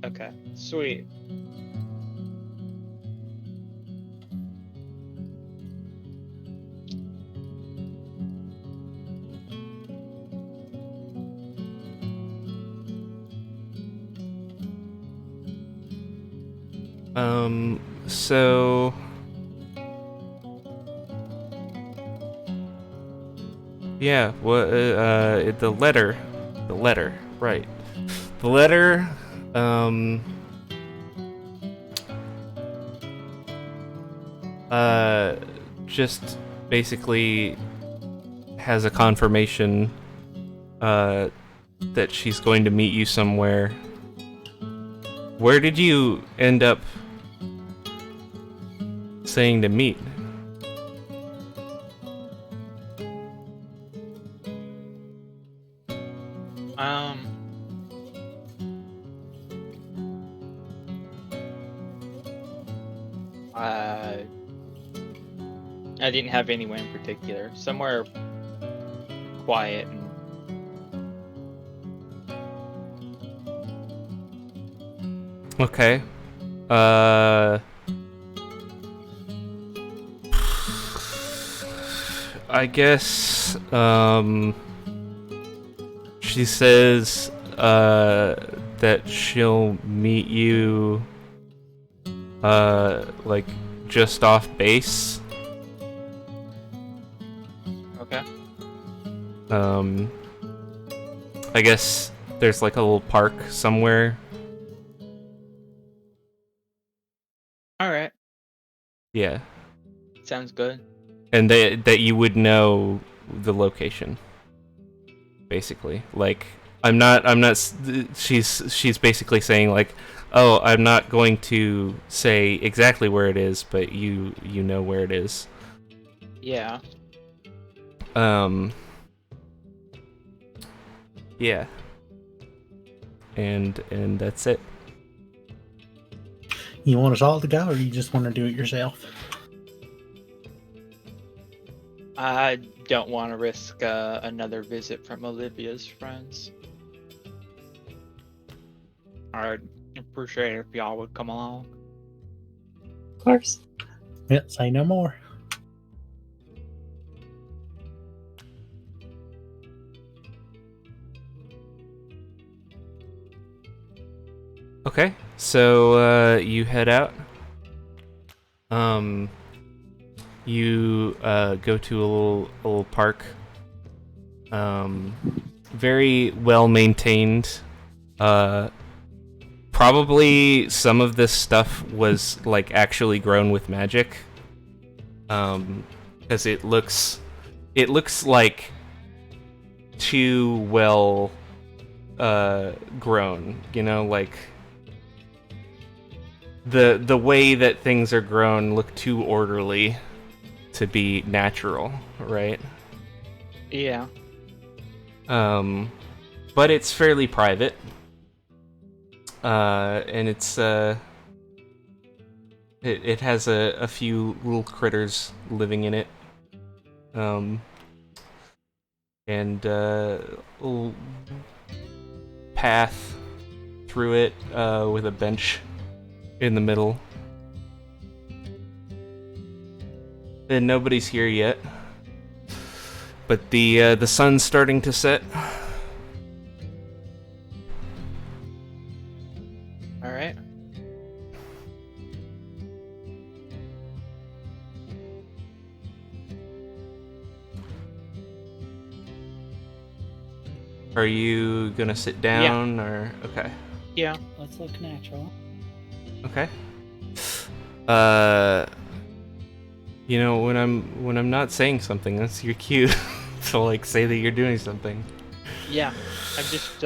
Okay, sweet. So yeah, what the letter, right. The letter just basically has a confirmation that she's going to meet you somewhere. Where did you end up saying to meet? I didn't have anywhere in particular. Somewhere quiet and Okay. I guess she says that she'll meet you like just off base. Okay. I guess there's like a little park somewhere. All right. Yeah. Sounds good. And that you would know the location. Basically. Like she's basically saying like, "Oh, I'm not going to say exactly where it is, but you know where it is." Yeah. Yeah. And that's it. You want us all to go, or you just want to do it yourself? I don't want to risk another visit from Olivia's friends. I'd appreciate it if y'all would come along. Of course. Yep, say no more. Okay. So you head out. You go to a little park. Very well maintained. Probably some of this stuff was like actually grown with magic. Because it looks like too well grown, you know, like the way that things are grown look too orderly to be natural, right? Yeah. But it's fairly private. And it's it has a few little critters living in it. And a little path through it with a bench in the middle. And nobody's here yet. But the sun's starting to set. All right. Are you gonna sit down or okay? Yeah. Let's look natural. Okay. You know, when I'm not saying something, that's your cue to like say that you're doing something. Yeah. I just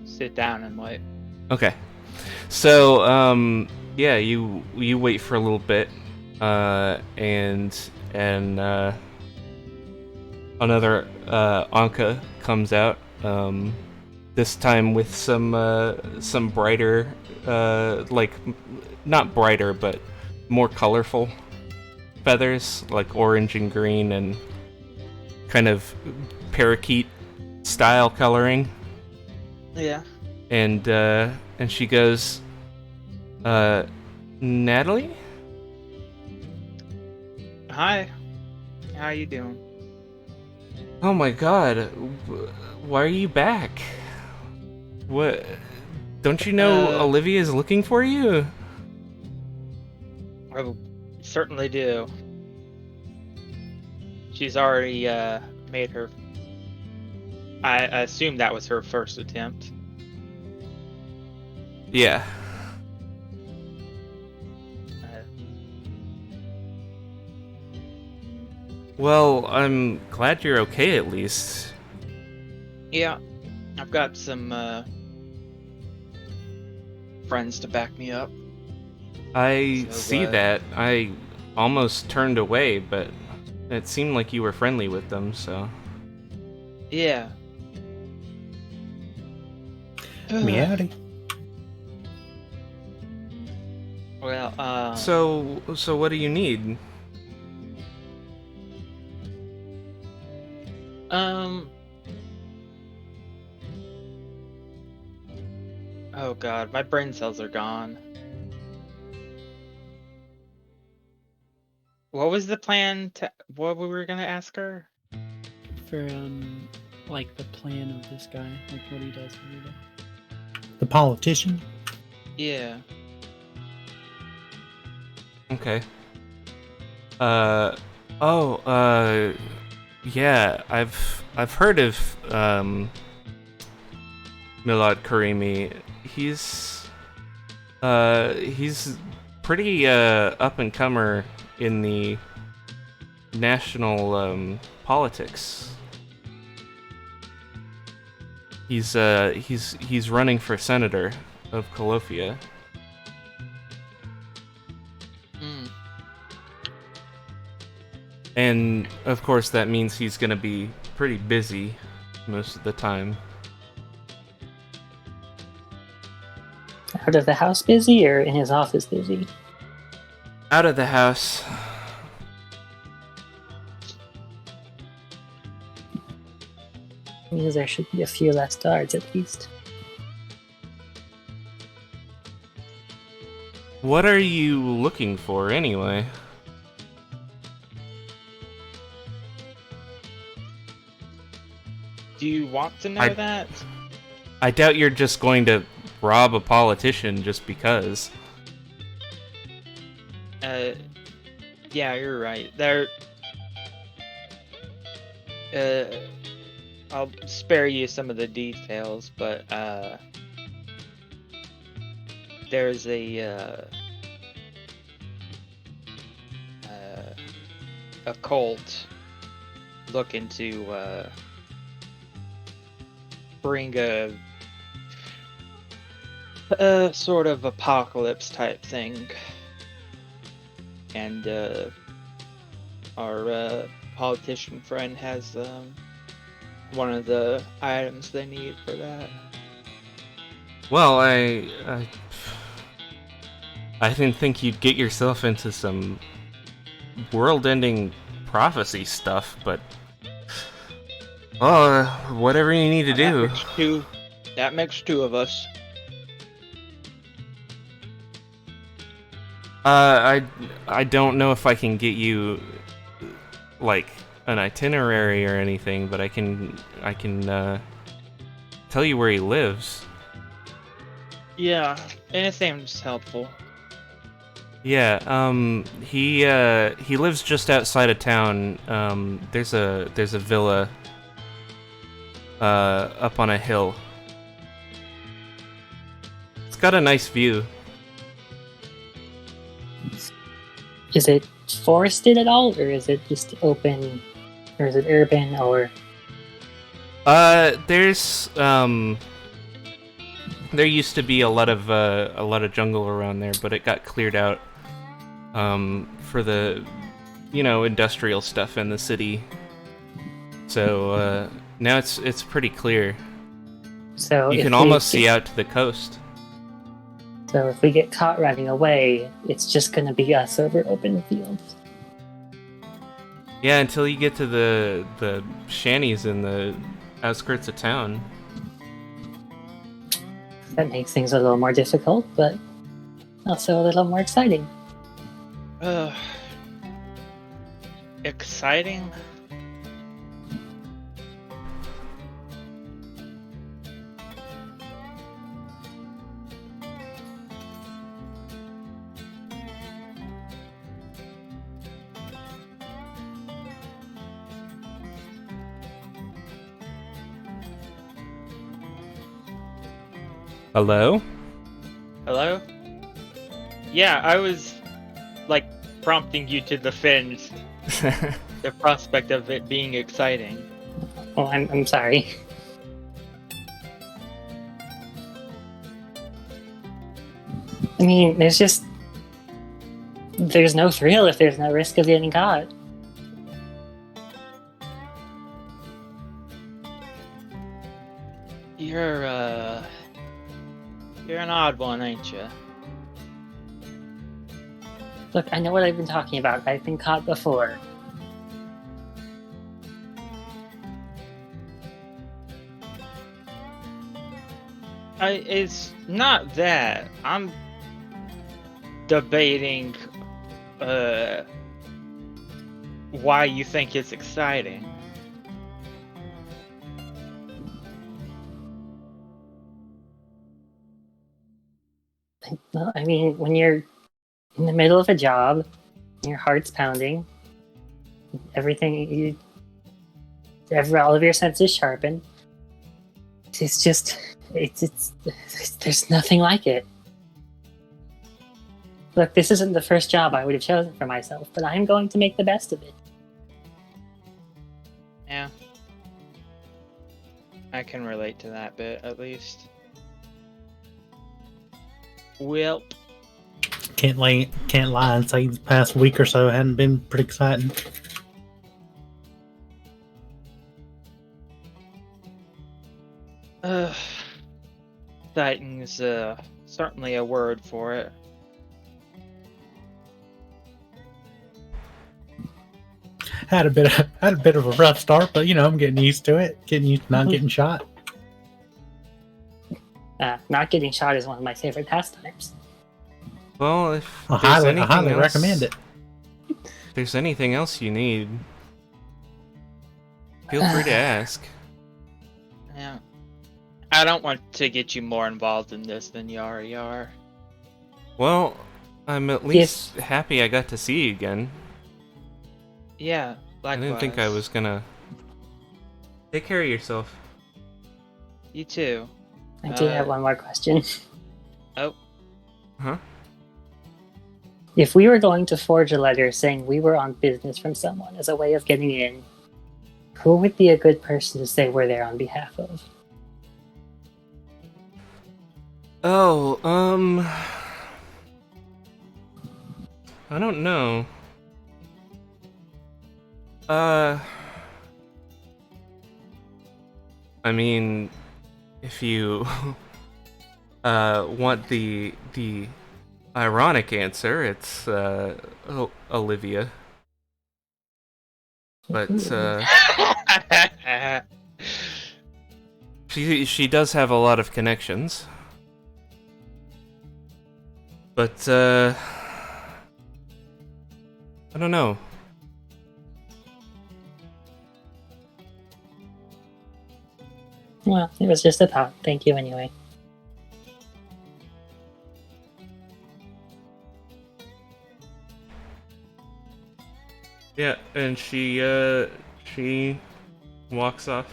sit down and wait. Okay. So, yeah, you wait for a little bit, and another Anka comes out. This time with some brighter, like not brighter, but more colorful feathers, like orange and green and kind of parakeet style coloring. Yeah. And she goes, Natalie? Hi. How you doing? Oh my god, why are you back? What? Don't you know Olivia's looking for you? I certainly do. She's already made her. I assume that was her first attempt. Yeah. Well, I'm glad you're okay at least. Yeah, I've got some friends to back me up. I So, see that. I almost turned away, but it seemed like you were friendly with them, so. Yeah. Meowdy. Well, So what do you need? Oh god, my brain cells are gone. What was the plan to what we were gonna ask her? For like the plan of this guy, like what he does every day. The politician. Yeah. Okay. Yeah, I've heard of Milad Karimi. He's pretty up and comer in the national politics. He's running for senator of Colofia. Hmm. And of course that means he's gonna be pretty busy most of the time. Out of the house busy or in his office busy? Out of the house. Means there should be a few less guards at least. What are you looking for anyway? Do you want to know that? I doubt you're just going to rob a politician just because. Yeah, you're right. I'll spare you some of the details, but there's a cult looking to bring a sort of apocalypse type thing, and our politician friend has one of the items they need for that. Well, I didn't think you'd get yourself into some world-ending prophecy stuff, but whatever you need to do. That makes two of us. I don't know if I can get you like an itinerary or anything, but I can tell you where he lives. Yeah, anything's helpful. Yeah, he lives just outside of town. There's a villa up on a hill. It's got a nice view. Is it forested at all, or is it just open, or is it urban, or? There's there used to be a lot of jungle around there, but it got cleared out for the industrial stuff in the city. So now it's pretty clear. So you can almost see out to the coast. So if we get caught running away, it's just going to be us over open fields. Yeah, until you get to the shanties in the outskirts of town. That makes things a little more difficult, but also a little more exciting. Exciting? Hello? Hello? Yeah, I was like prompting you to defend the prospect of it being exciting. Oh, I'm sorry. I mean, there's no thrill if there's no risk of getting caught. You're an odd one, ain't you? Look, I know what I've been talking about. I've been caught before. It's not that. I'm debating why you think it's exciting. Well, I mean, when you're in the middle of a job, your heart's pounding, all of your senses sharpened. It's just, there's nothing like it. Look, this isn't the first job I would have chosen for myself, but I'm going to make the best of it. Yeah. I can relate to that bit, at least. Well, Can't lie and say the past week or so hadn't been pretty exciting. exciting's certainly a word for it. Had a bit of a rough start, but I'm getting used to it. Getting used to not getting shot. Not getting shot is one of my favorite pastimes. Well, if I there's anything highly else, recommend it. If there's anything else you need, feel free to ask. Yeah. I don't want to get you more involved in this than you already are. Well, I'm at least happy I got to see you again. Yeah, likewise. I didn't think I was gonna... Take care of yourself. You too. I do have one more question. Oh. Huh? If we were going to forge a letter saying we were on business from someone as a way of getting in, who would be a good person to say we're there on behalf of? Oh, I don't know. I mean, if you want the ironic answer, it's Olivia. But she does have a lot of connections. But I don't know. Well, it was just a thought. Thank you anyway. Yeah, and she walks off.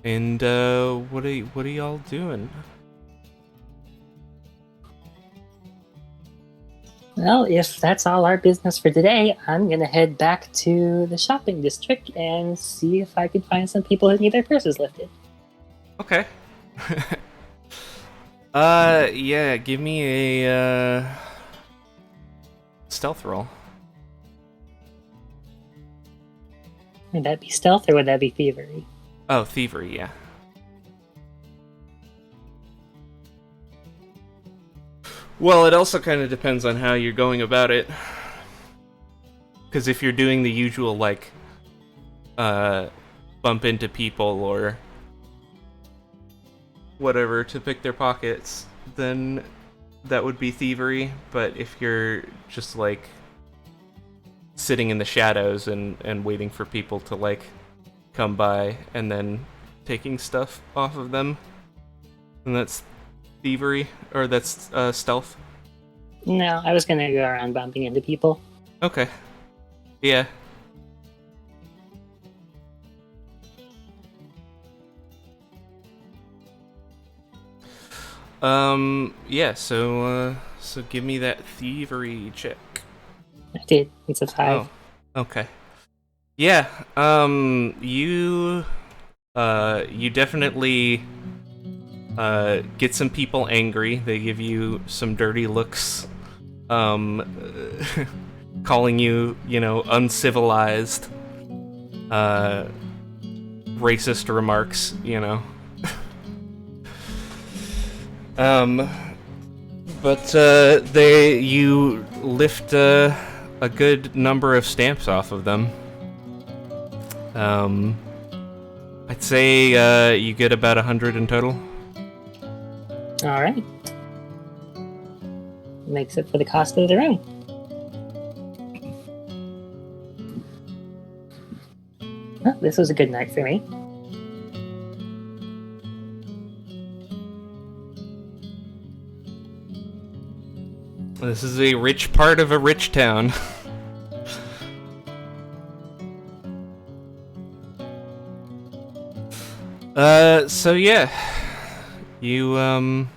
And what are y'all doing? Well, if that's all our business for today, I'm gonna head back to the shopping district and see if I can find some people who need their purses lifted. Okay. Yeah, give me a stealth roll. Would that be stealth or would that be thievery? Oh, thievery, yeah. Well, it also kind of depends on how you're going about it. Because if you're doing the usual, like, bump into people or whatever to pick their pockets, then that would be thievery. But if you're just, like, sitting in the shadows and waiting for people to, like, come by and then taking stuff off of them, then that's thievery, or that's stealth. No, I was gonna go around bumping into people. Okay. Yeah. Yeah, so give me that thievery check. I did. It's a 5. Oh, okay. Yeah, you definitely get some people angry. They give you some dirty looks, calling you, uncivilized, racist remarks, but you lift a good number of stamps off of them. I'd say you get about 100 in total. Alright. Makes it for the cost of the room. Well, this was a good night for me. This is a rich part of a rich town. So yeah, you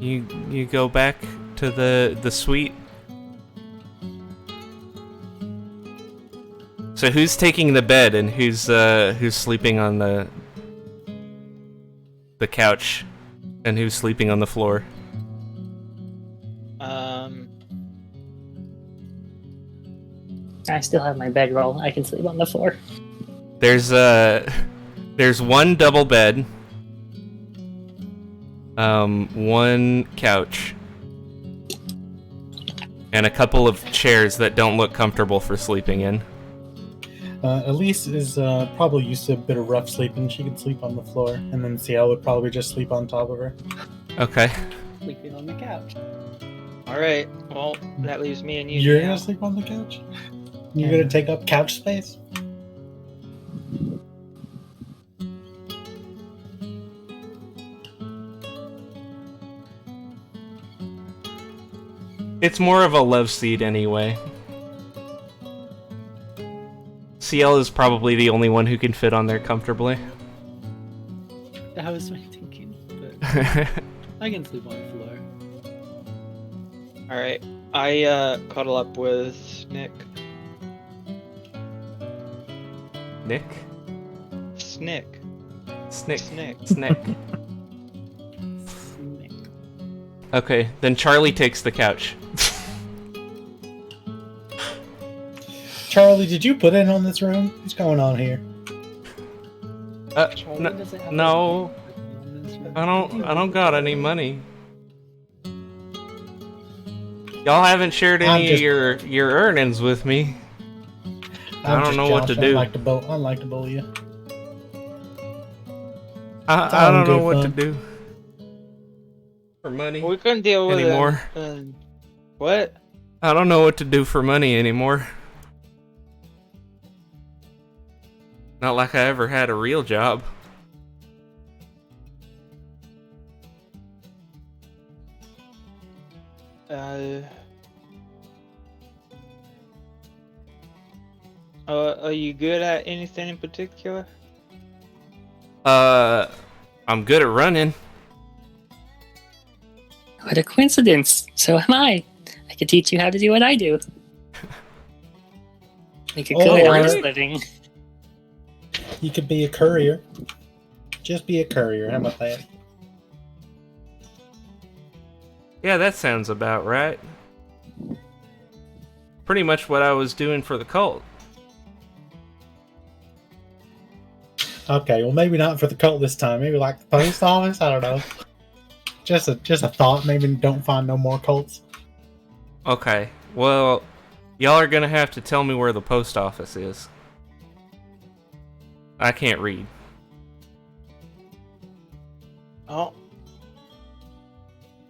you go back to the suite. So who's taking the bed and who's sleeping on the couch, and who's sleeping on the floor? I still have my bedroll. I can sleep on the floor. There's one double bed, one couch, and a couple of chairs that don't look comfortable for sleeping in. Elise is probably used to a bit of rough sleeping. She can sleep on the floor, and then Ciel would probably just sleep on top of her. Okay. Sleeping on the couch. Alright, well, that leaves me and you. You're now. gonna sleep on the couch? You're gonna take up couch space? It's more of a love seat anyway. CL is probably the only one who can fit on there comfortably. That was my thinking, but I can sleep on the floor. Alright, I cuddle up with Nick. Nick? Snick. Snick. Snick. Snick. Okay, then Charlie takes the couch. Charlie, did you put in on this room? What's going on here? Charlie doesn't have No, a- I don't got any money. Y'all haven't shared any of your earnings with me. I don't know what to do. I like to bully you. I don't know good what to fun. do. For money We couldn't deal with anymore. What? I don't know what to do for money anymore. Not like I ever had a real job. Are you good at anything in particular? I'm good at running. What a coincidence! So am I. I could teach you how to do what I do. Make a good Oh, honest really? living. You could be a courier. Just be a courier. How about that? Yeah, that sounds about right. Pretty much what I was doing for the cult. Okay, well maybe not for the cult this time. Maybe like the post office. I don't know. Just a thought. Maybe don't find no more cults. Okay, well, y'all are gonna have to tell me where the post office is. I can't read. Oh.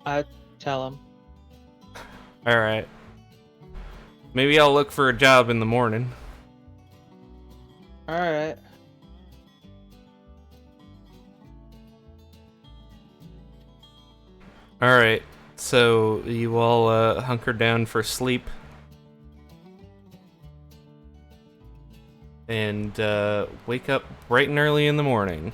I tell him. Alright. Maybe I'll look for a job in the morning. Alright. Alright, so you all hunker down for sleep. And wake up bright and early in the morning.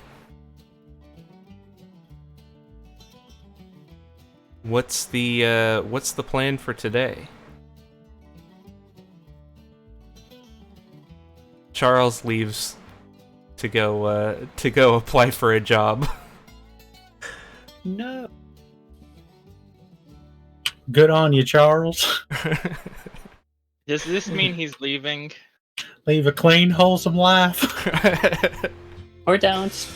What's the plan for today? Charles leaves to go apply for a job. No. Good on you, Charles. Does this mean he's leaving? Leave a clean, wholesome life. Or don't.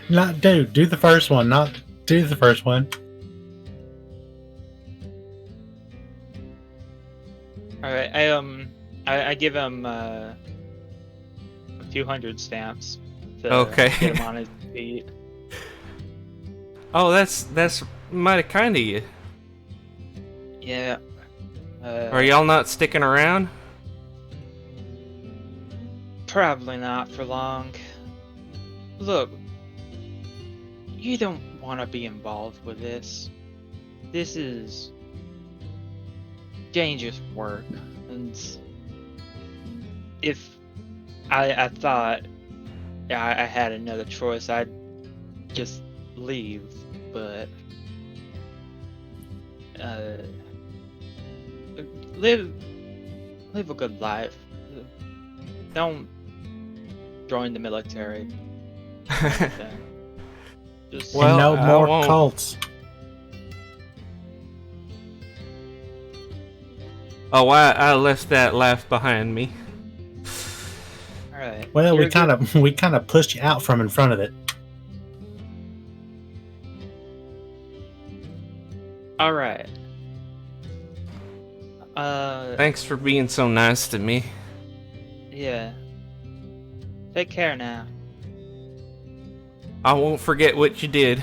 Not do the first one. Not do the first one. Alright, I give him a few hundred stamps to Okay. get him on his feet. Oh, that's mighty kind of you. Yeah. Are y'all not sticking around? Probably not for long. Look, you don't want to be involved with this. This is dangerous work, and if I thought I had another choice, I'd just leave, but live a good life. Don't join the military. Just Well, and no I more won't. cults. Oh, I left that laugh behind me. all right. Well, we You're kind of pushed you out from in front of it. all right. Thanks for being so nice to me. Yeah. Take care now. I won't forget what you did.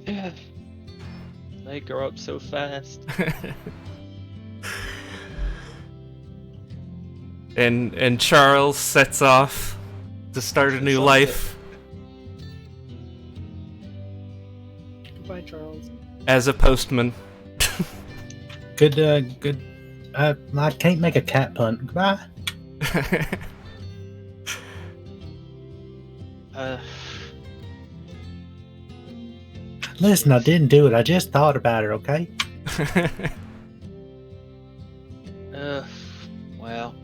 They grow up so fast. And Charles sets off to start a new Sunset. life Goodbye, Charles. as a postman. Good. I can't make a cat pun. Goodbye. Listen, I didn't do it. I just thought about it. Okay. Well.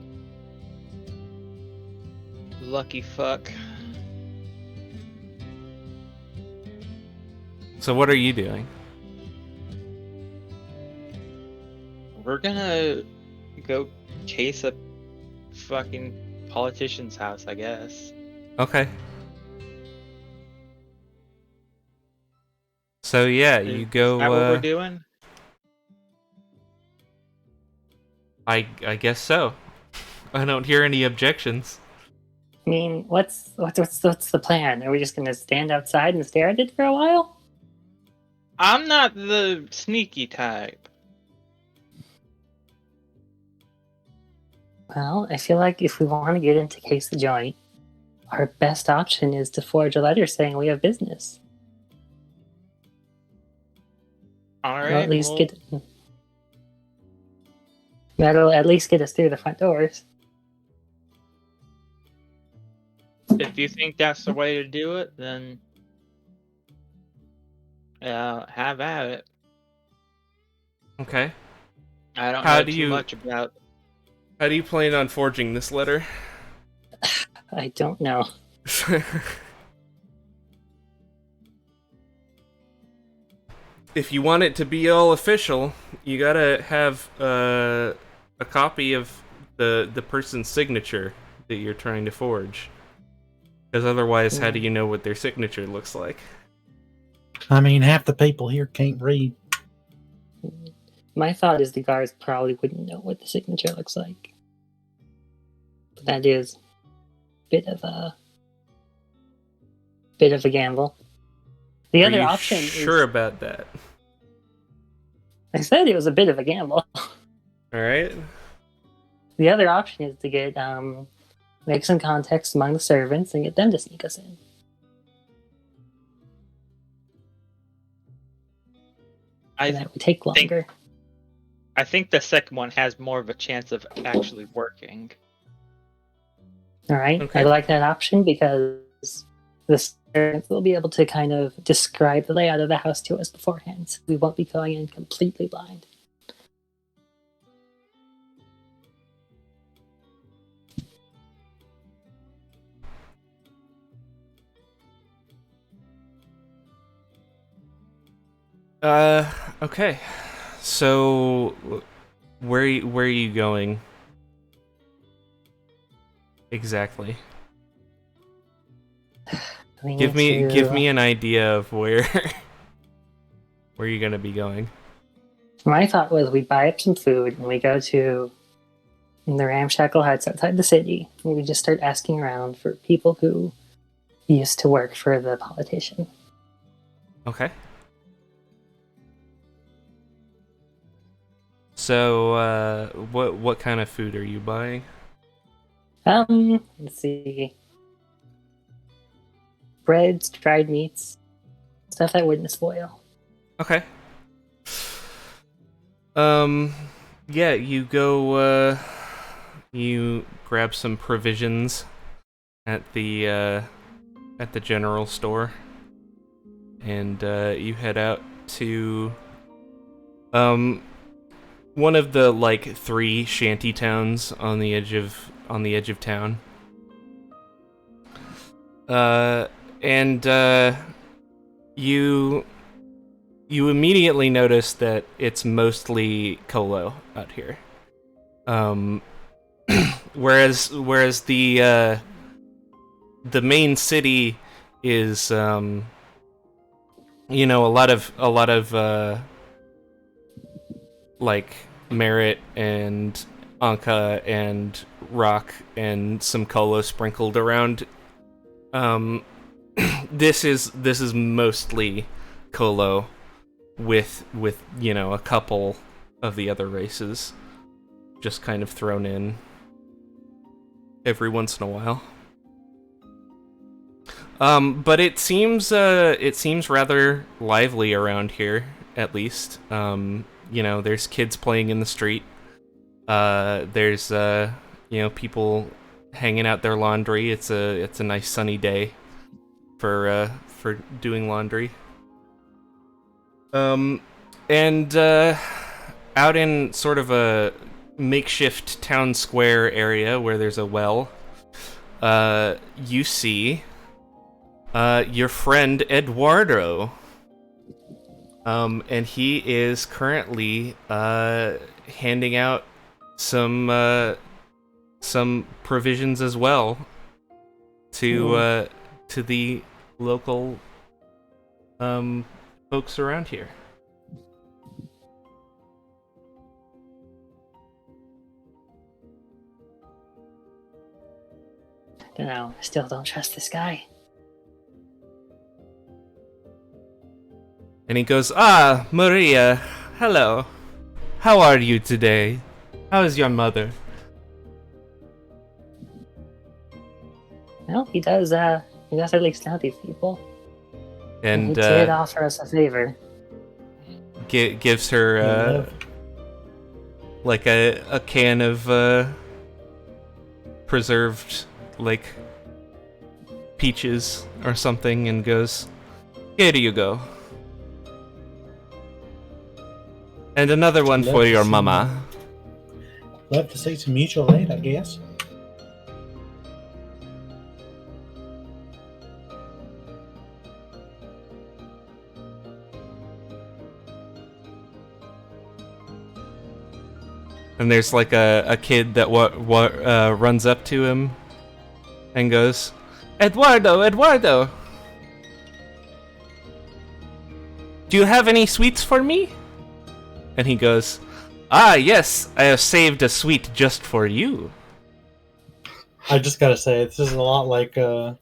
Lucky fuck. So what are you doing? We're gonna go chase a fucking politician's house, I guess. Okay. So yeah, you go. Is that what we're doing? I guess so. I don't hear any objections. I mean, what's the plan? Are we just gonna stand outside and stare at it for a while? I'm not the sneaky type. Well, I feel like if we want to get into case the joint, our best option is to forge a letter saying we have business. Alright, That'll at least get us through the front doors. if you think that's the way to do it, then have at it. Okay. I don't How know do too you- much about. How do you plan on forging this letter? I don't know. If you want it to be all official, you gotta have a copy of the person's signature that you're trying to forge. Because otherwise, how do you know what their signature looks like? I mean, half the people here can't read. My thought is the guards probably wouldn't know what the signature looks like. But that is a bit of a gamble. The Are other you option sure is, about that? I said it was a bit of a gamble. Alright. The other option is to get make some contacts among the servants and get them to sneak us in. But that would take longer. I think the second one has more of a chance of actually working. Alright, Okay. I like that option because the servants will be able to kind of describe the layout of the house to us beforehand. So we won't be going in completely blind. Okay. So, where are you going? Exactly. Give me an idea of where where you're gonna be going. My thought was we buy up some food and we go to the ramshackle huts outside the city and we just start asking around for people who used to work for the politician. Okay. So, what kind of food are you buying? Let's see. Breads, dried meats, stuff that wouldn't spoil. Okay. Yeah, you go, you grab some provisions at the general store, and, you head out to, one of the, like, 3 shanty towns on the edge of town. You immediately notice that it's mostly Colo out here. Whereas the main city is, a lot of like Merit and Anka and Rock and some Colo sprinkled around. This is mostly Colo with a couple of the other races just kind of thrown in every once in a while. But it seems rather lively around here, at least. There's kids playing in the street. There's people hanging out their laundry. It's a nice sunny day for doing laundry. And out in sort of a makeshift town square area where there's a well, you see your friend Eduardo. And he is currently handing out some provisions as well to the local folks around here. I don't know. I still don't trust this guy. And he goes, Maria, hello. How are you today? How is your mother? Well, he does at least know these people. And he did offer us a favor. Gives her like a can of preserved like peaches or something, and goes, "Here you go. And another one for your mama." Love to see some mutual aid, I guess. And there's like a kid that runs up to him and goes, Eduardo! Do you have any sweets for me? And he goes, yes, I have saved a sweet just for you. I just gotta say, this is a lot like and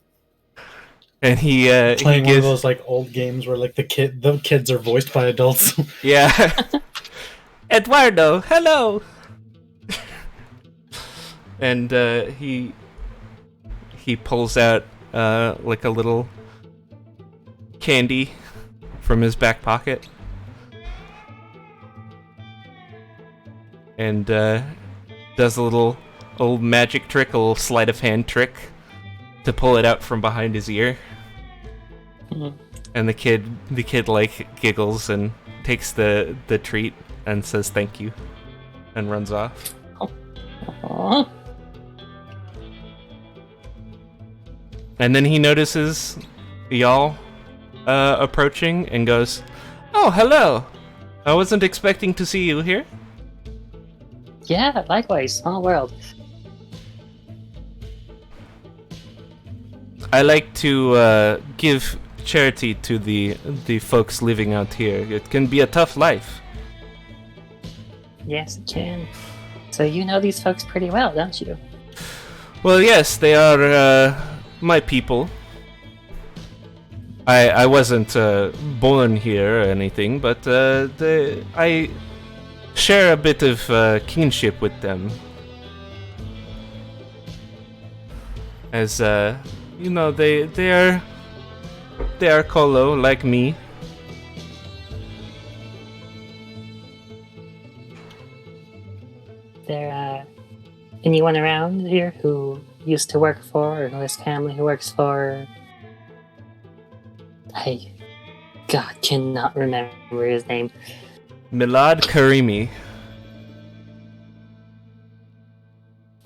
he playing he one of those like old games where like the kids are voiced by adults. Yeah. Eduardo, hello. And he pulls out like a little candy from his back pocket. And does a little old magic trick, a little sleight of hand trick to pull it out from behind his ear. Mm-hmm. And the kid like giggles and takes the treat and says thank you and runs off. Aww. And then he notices y'all approaching and goes, "Oh, hello. I wasn't expecting to see you here." Yeah, likewise. Small world. I like to give charity to the folks living out here. It can be a tough life. Yes, it can. So you know these folks pretty well, don't you? Well, yes, they are my people. I wasn't born here or anything, but share a bit of kinship with them. As you know, they are Colo like me. There anyone around here who used to work for, or who has family who works for? I, God, cannot remember his name. Milad Karimi.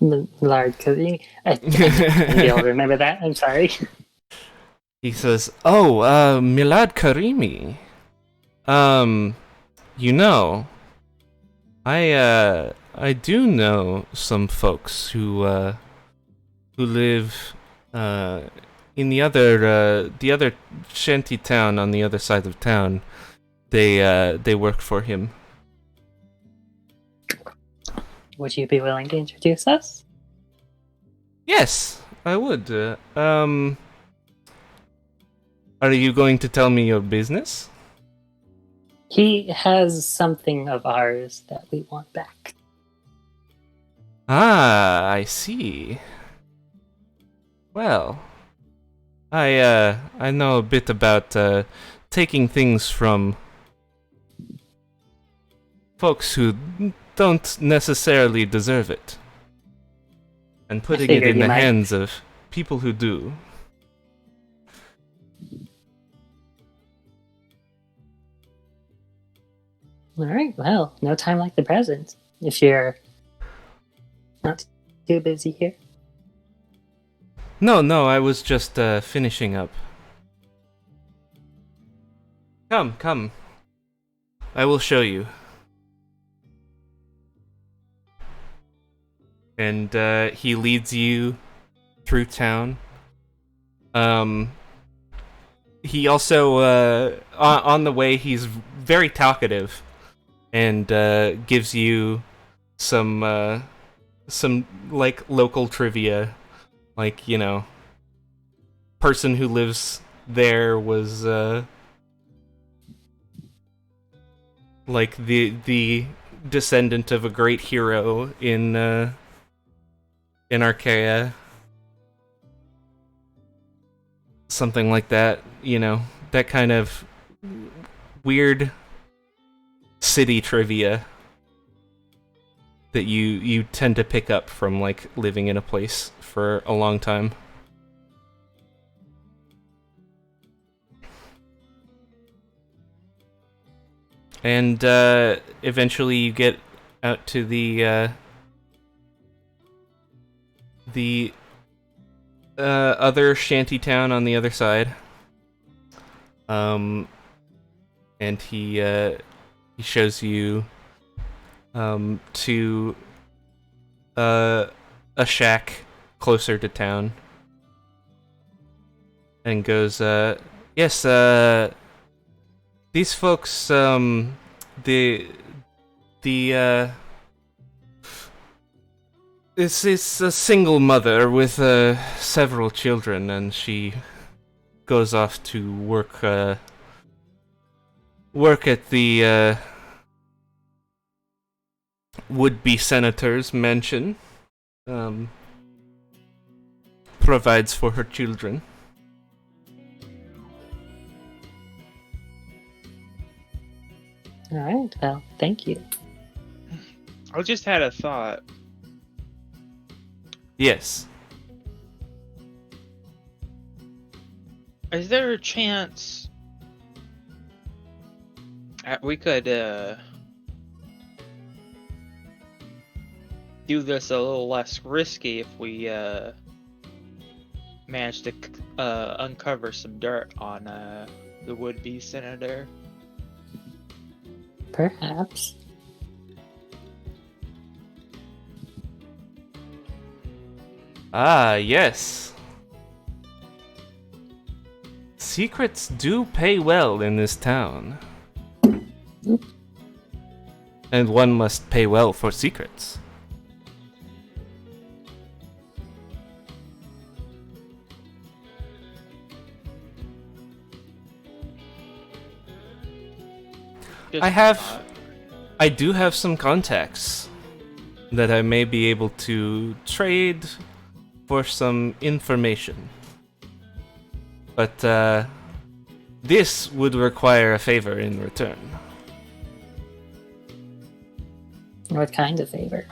Lard Karimi. I won't be able to remember that. I'm sorry. He says, "Oh, Milad Karimi. You know, I do know some folks who live in the other shanty town on the other side of town. They work for him." Would you be willing to introduce us? Yes, I would. Are you going to tell me your business? He has something of ours that we want back. Ah, I see. Well, I know a bit about taking things from folks who don't necessarily deserve it, and putting it figured in you the might. hands of people who do. Alright, well, no time like the present. If you're not too busy here. No, I was just finishing up. Come. I will show you. And he leads you through town. He also, on the way, he's very talkative, and gives you some like local trivia, like, you know, person who lives there was like the descendant of a great hero in Archaea. Something like that, you know, that kind of weird city trivia that you tend to pick up from, like, living in a place for a long time. And eventually you get out to the other shanty town on the other side. And he shows you to a shack closer to town, and goes, yes, these folks, this is a single mother with several children, and she goes off to work at the would-be senator's mansion. Provides for her children. Alright, well, thank you. I just had a thought. Yes. Is there a chance we could do this a little less risky if we manage to uncover some dirt on the would-be senator? Perhaps. Ah, yes. Secrets do pay well in this town. And one must pay well for secrets. Just I a have thought. I do have some contacts that I may be able to trade for some information. But this would require a favor in return. What kind of favor?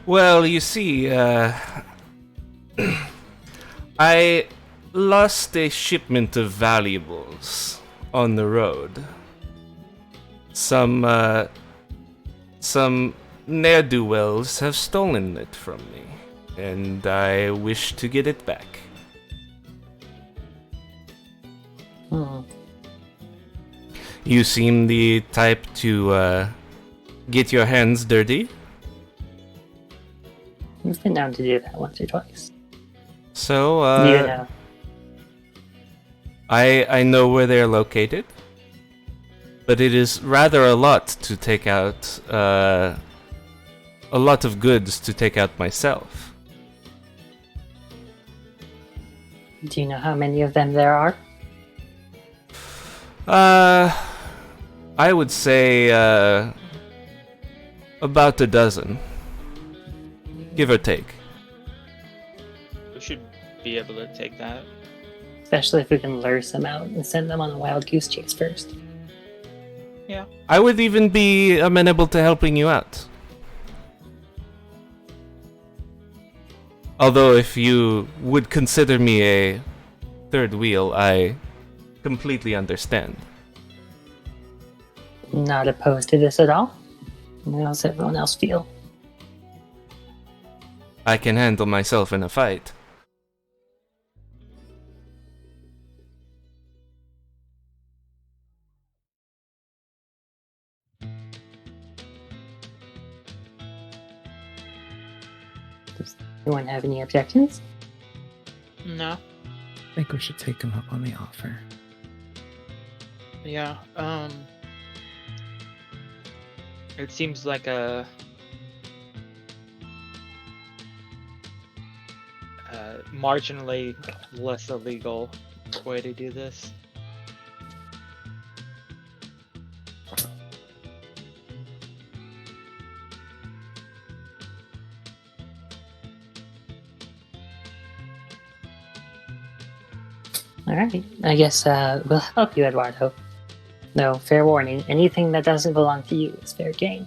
Well, you see, I lost a shipment of valuables on the road. Some ne'er-do-wells have stolen it from me, and I wish to get it back. You seem the type to get your hands dirty. We've been known to do that once or twice. So, You know. I know where they're located, but it is rather a lot to take out, a lot of goods to take out myself. Do you know how many of them there are? I would say, about a dozen. Give or take. We should be able to take that. Especially if we can lure some out and send them on a wild goose chase first. Yeah. I would even be amenable to helping you out. Although if you would consider me a third wheel, I completely understand. Not opposed to this at all. How does everyone else feel? I can handle myself in a fight. Does anyone have any objections? No. I think we should take him up on the offer. Yeah. It seems like a marginally less illegal way to do this. Alright, I guess we'll help you, Eduardo. Though, fair warning, anything that doesn't belong to you is fair game.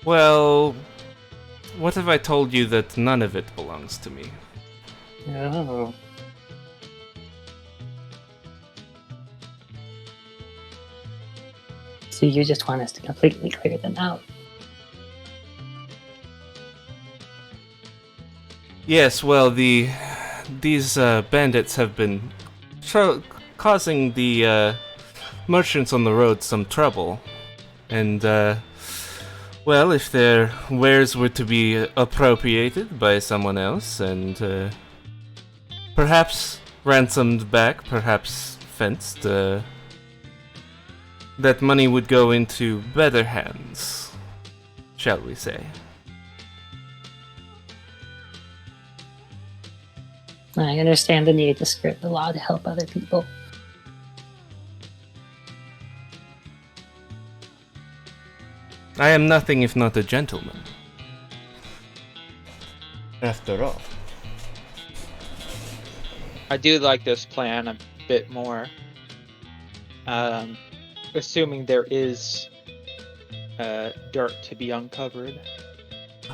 Well, what if I told you that none of it belongs to me? Oh. So you just want us to completely clear them out? Yes, well, these bandits have been causing the merchants on the road some trouble. And, well, if their wares were to be appropriated by someone else and perhaps ransomed back, perhaps fenced, that money would go into better hands, shall we say. I understand the need to skirt the law to help other people. I am nothing if not a gentleman. After all. I do like this plan a bit more. Assuming there is dirt to be uncovered.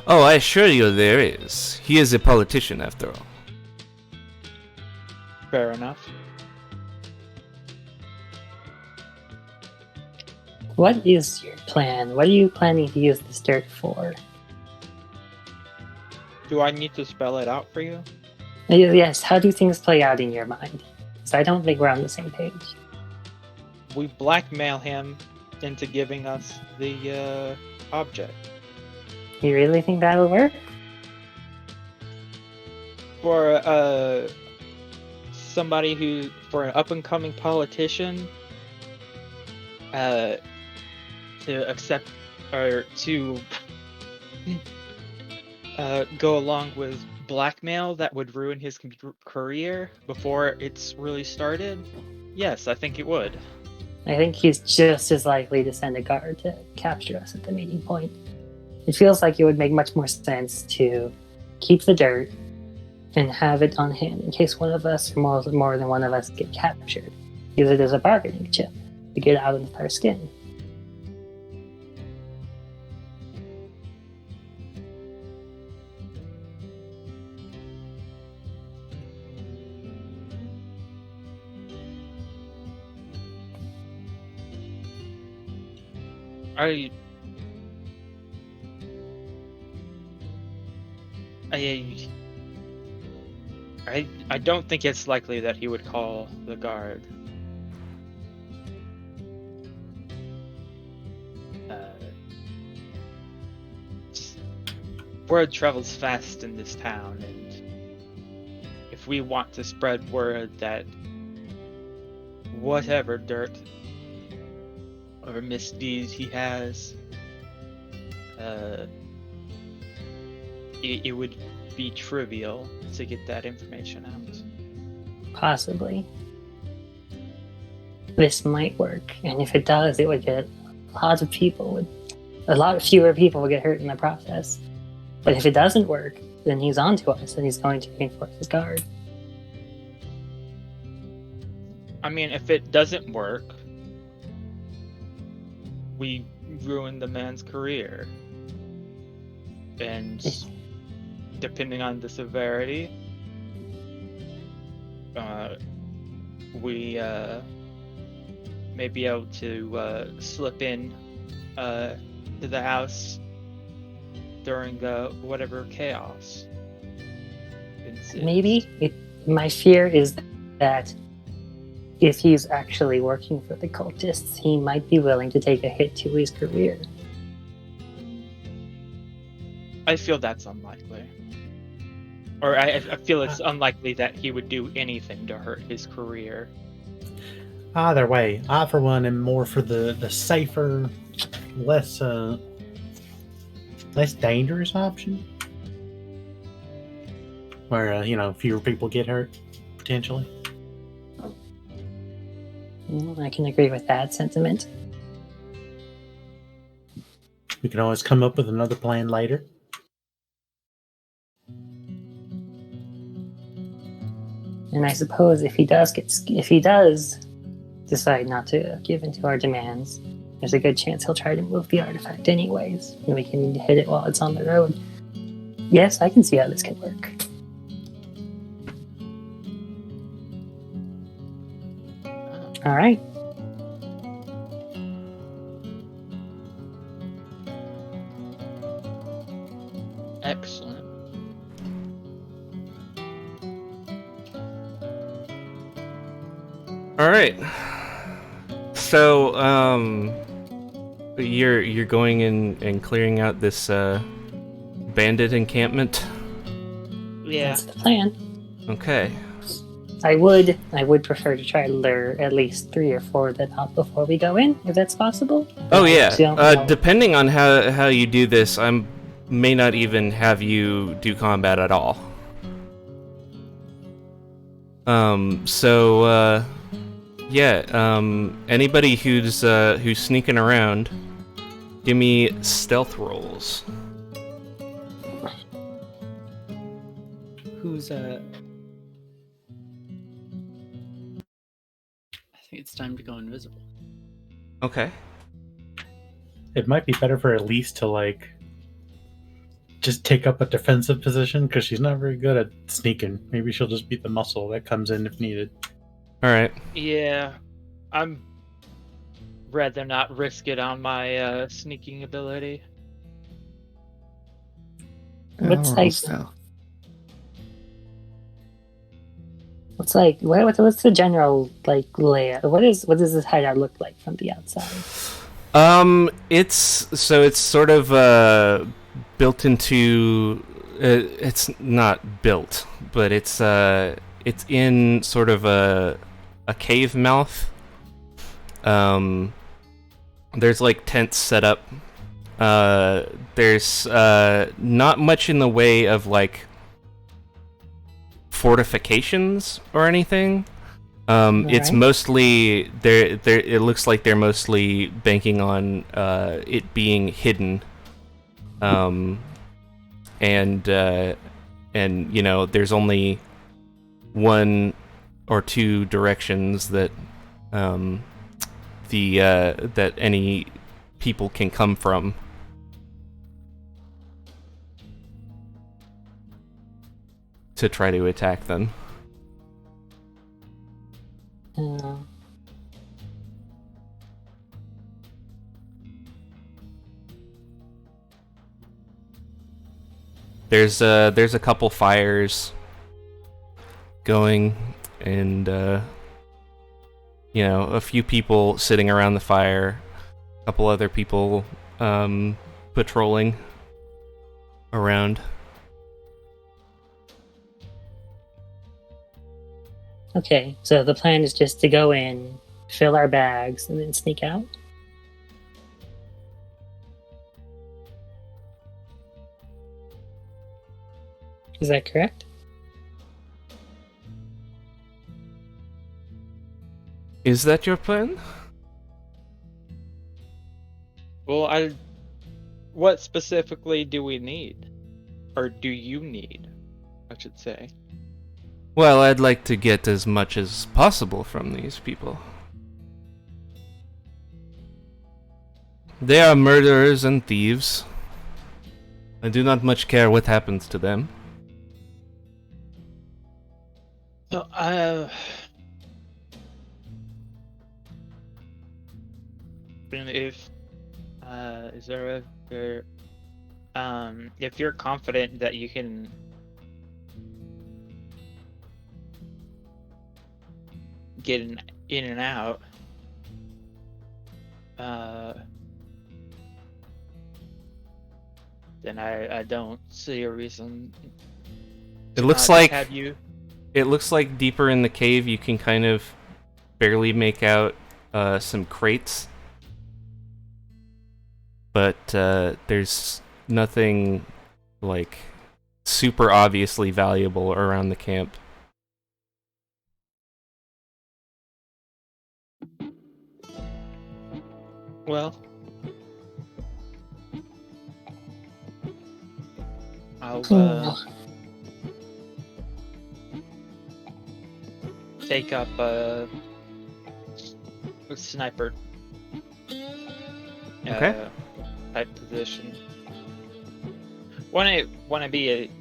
Oh, I assure you there is. He is a politician after all. Fair enough. What is your plan? What are you planning to use this dirt for? Do I need to spell it out for you? Yes, how do things play out in your mind? So I don't think we're on the same page. We blackmail him into giving us the object. You really think that'll work? For somebody for an up and coming politician, to accept or to go along with blackmail that would ruin his career before it's really started? Yes, I think it would. I think he's just as likely to send a guard to capture us at the meeting point. It feels like it would make much more sense to keep the dirt and have it on hand in case one of us or more than one of us get captured. Use it as a bargaining chip to get out of our skin. I don't think it's likely that he would call the guard. Word travels fast in this town, and if we want to spread word that whatever dirt or misdeeds he has, it would be trivial to get that information out. Possibly. This might work, and if it does, it would get a lot fewer people would get hurt in the process. But if it doesn't work, then he's on to us, and he's going to reinforce his guard. I mean, if it doesn't work, we ruin the man's career. And depending on the severity, we may be able to slip in to the house during whatever chaos ensues. Maybe. My fear is that if he's actually working for the cultists, he might be willing to take a hit to his career. I feel that's unlikely. Or I feel it's unlikely that he would do anything to hurt his career. Either way, I for one am more for the safer, less dangerous option. Where, fewer people get hurt, potentially. I can agree with that sentiment. We can always come up with another plan later. And I suppose if he does decide not to give in to our demands, there's a good chance he'll try to move the artifact anyways, and we can hit it while it's on the road. Yes, I can see how this can work. All right. Excellent. All right. So, you're going in and clearing out this bandit encampment. Yeah. That's the plan. Okay. I would prefer to try to lure at least 3 or 4 of them out before we go in, if that's possible. Oh yeah. Know. Depending on how you do this, I may not even have you do combat at all. Anybody who's sneaking around, give me stealth rolls. Who's I think it's time to go invisible. Okay. It might be better for Elise to just take up a defensive position because she's not very good at sneaking. Maybe she'll just be the muscle that comes in if needed. All right. Yeah, I'm rather not risk it on my sneaking ability. What's Stealth. what's the general layout? What does this hideout look like from the outside? It's sort of built into. It's not built, but it's in sort of a cave mouth. There's like tents set up. There's not much in the way of like fortifications or anything. It's Alright. mostly it looks like they're mostly banking on it being hidden. And you know, there's only one or two directions that that any people can come from. To try to attack them. There's a couple fires going, and you know, a few people sitting around the fire, a couple other people patrolling around. Okay, so the plan is just to go in, fill our bags, and then sneak out? Is that correct? Is that your plan? Well, what specifically do we need? Or do you need, I should say? Well, I'd like to get as much as possible from these people. They are murderers and thieves. I do not much care what happens to them. So, if you're confident that you can get in and out, then I don't see a reason. It looks to like have you. it looks like deeper in the cave you can kind of barely make out some crates, but there's nothing like super obviously valuable around the camp. Well, I'll take up a sniper Okay. type position. Want to be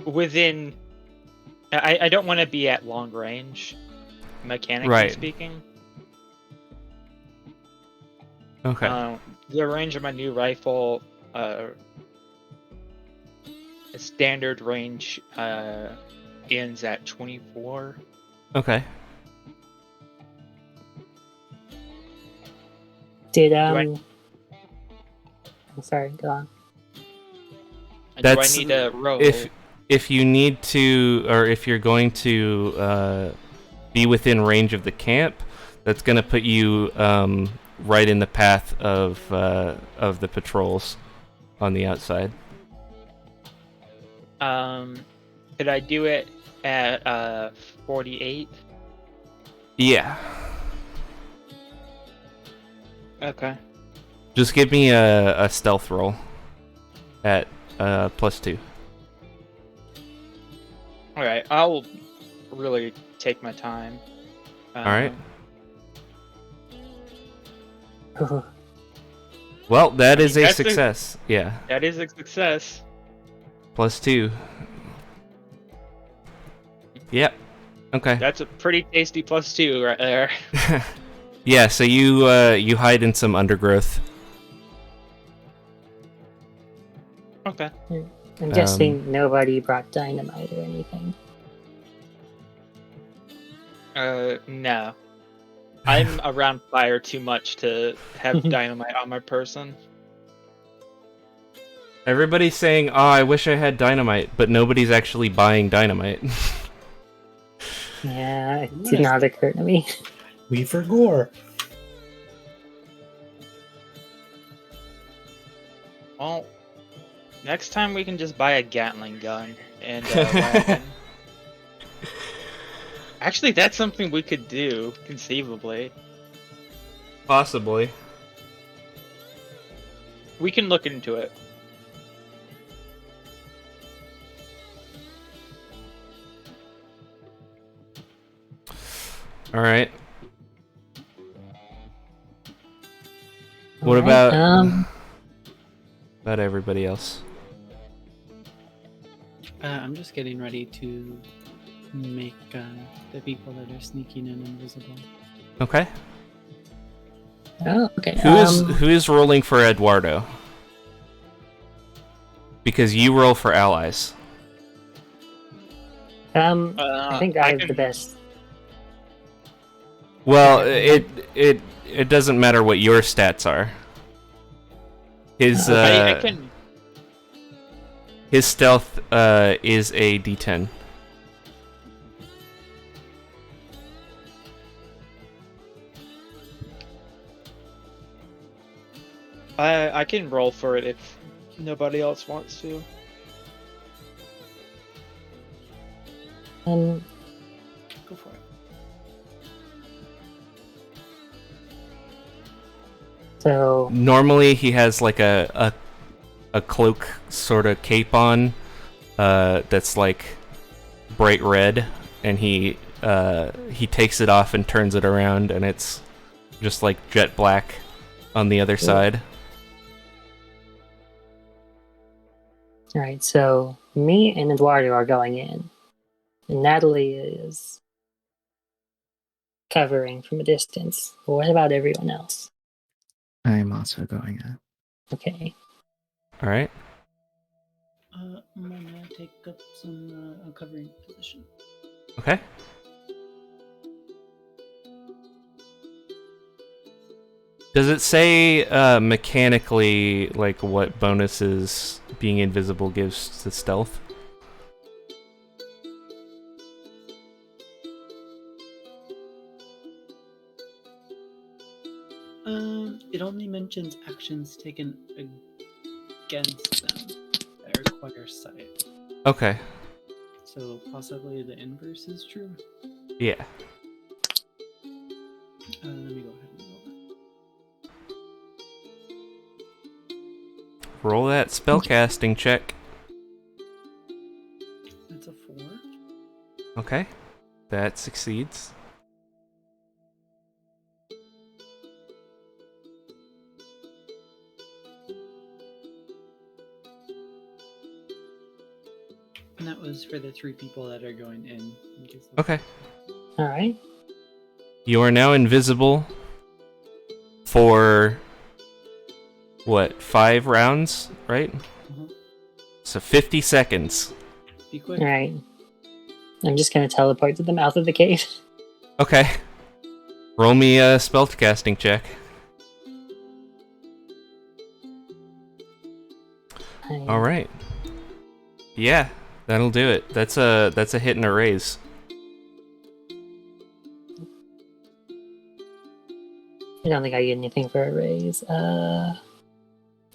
within. I don't want to be at long range, mechanically Right. speaking. Okay. The range of my new rifle, a standard range, ends at 24. Okay. Did, I- I'm sorry, go on. That's- Do I need to roll? If you need to, or if you're going to be within range of the camp, that's going to put you right in the path of the patrols on the outside. Could I do it at 48? Yeah. Okay. Just give me a stealth roll at +2. All right. I'll really take my time. All right. Well, that is a that's a- success. Yeah. That is a success. +2. Yep. Okay. That's a pretty tasty +2 right there. Yeah. So you hide in some undergrowth. Okay. I'm guessing nobody brought dynamite or anything. No. I'm around fire too much to have dynamite on my person. Everybody's saying, "Oh, I wish I had dynamite," but nobody's actually buying dynamite. Yeah, it did not occur to me. We for gore. Well, next time we can just buy a Gatling gun and a wagon. Actually, that's something we could do, conceivably. Possibly. We can look into it. All right. What Alright, about everybody else? I'm just getting ready to make the people that are sneaking in invisible. Okay. Oh, okay. Who is rolling for Eduardo? Because you roll for allies. I think I have the best. Well, it doesn't matter what your stats are. His I can. his stealth is a D10. I can roll for it if nobody else wants to. Go for it. So Normally he has like a cloak sort of cape on that's like bright red, and he takes it off and turns it around, and it's just like jet black on the other side. alright, so me and Eduardo are going in. And Natalie is covering from a distance. What about everyone else? I'm also going in. Okay. All right. I'm gonna take up some covering position. Okay. Does it say mechanically like what bonuses being invisible gives to stealth? It only mentions actions taken against them that require sight. Okay. So possibly the inverse is true. Yeah. Let me go ahead and roll that. Roll that spellcasting check. That's a 4. Okay. That succeeds. And that was for the 3 people that are going in. Case Okay. Alright. You are now invisible for what, 5 rounds, right? Mhm. So 50 seconds. Be quick. Alright. I'm just gonna teleport to the mouth of the cave. Okay. Roll me a spellcasting check. All right. Yeah, that'll do it. That's a hit and a raise. I don't think I get anything for a raise. Well,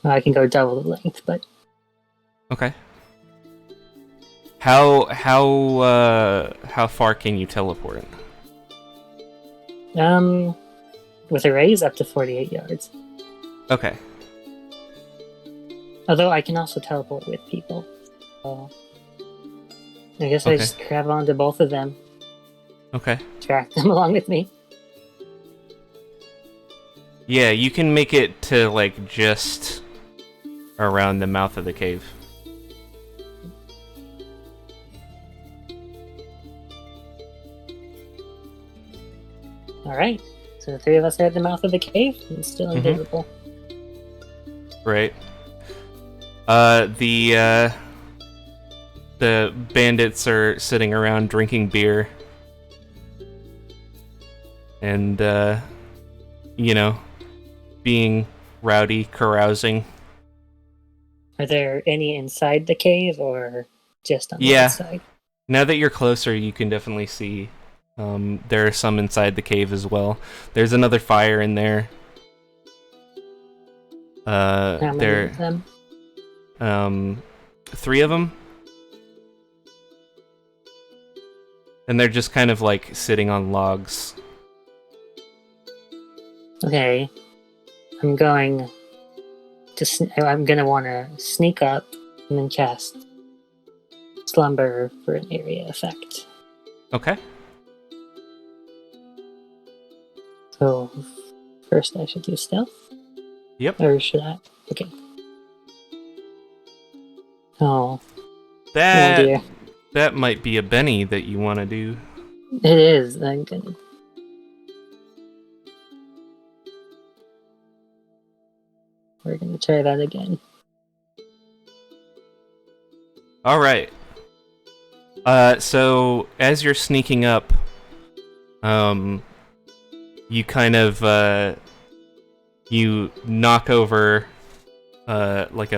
I can go double the length, but Okay. How far can you teleport? with a raise up to 48 yards. Okay. Although I can also teleport with people. So I guess I Okay. just grab onto both of them, Okay. drag them along with me. Yeah, you can make it to like just around the mouth of the cave. Alright. So the 3 of us are at the mouth of the cave and still Mhm. invisible. Right. The bandits are sitting around drinking beer. And being rowdy, carousing. Are there any inside the cave or just on the Yeah. outside? Now that you're closer, you can definitely see There are some inside the cave as well. There's another fire in there. How many of them? 3 of them. And they're just kind of like sitting on logs. Okay. I'm gonna want to sneak up and then cast Slumber for an area effect. Okay. So, first I should do stealth? Yep. Or should I? Okay. Oh. That Oh dear. that might be a Benny that you want to do. It is. We're gonna try that again. All right. So as you're sneaking up, you kind of you knock over like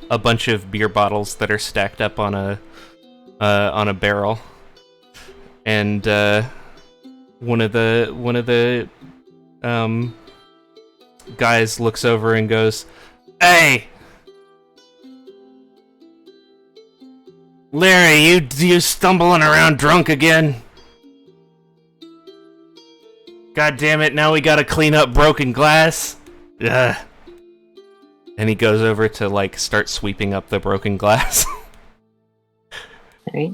a bunch of beer bottles that are stacked up on a barrel, and one of the guys looks over and goes, "Hey, Larry, you stumbling around drunk again? God damn it! Now we gotta clean up broken glass." Ugh. And he goes over to like start sweeping up the broken glass. Alright.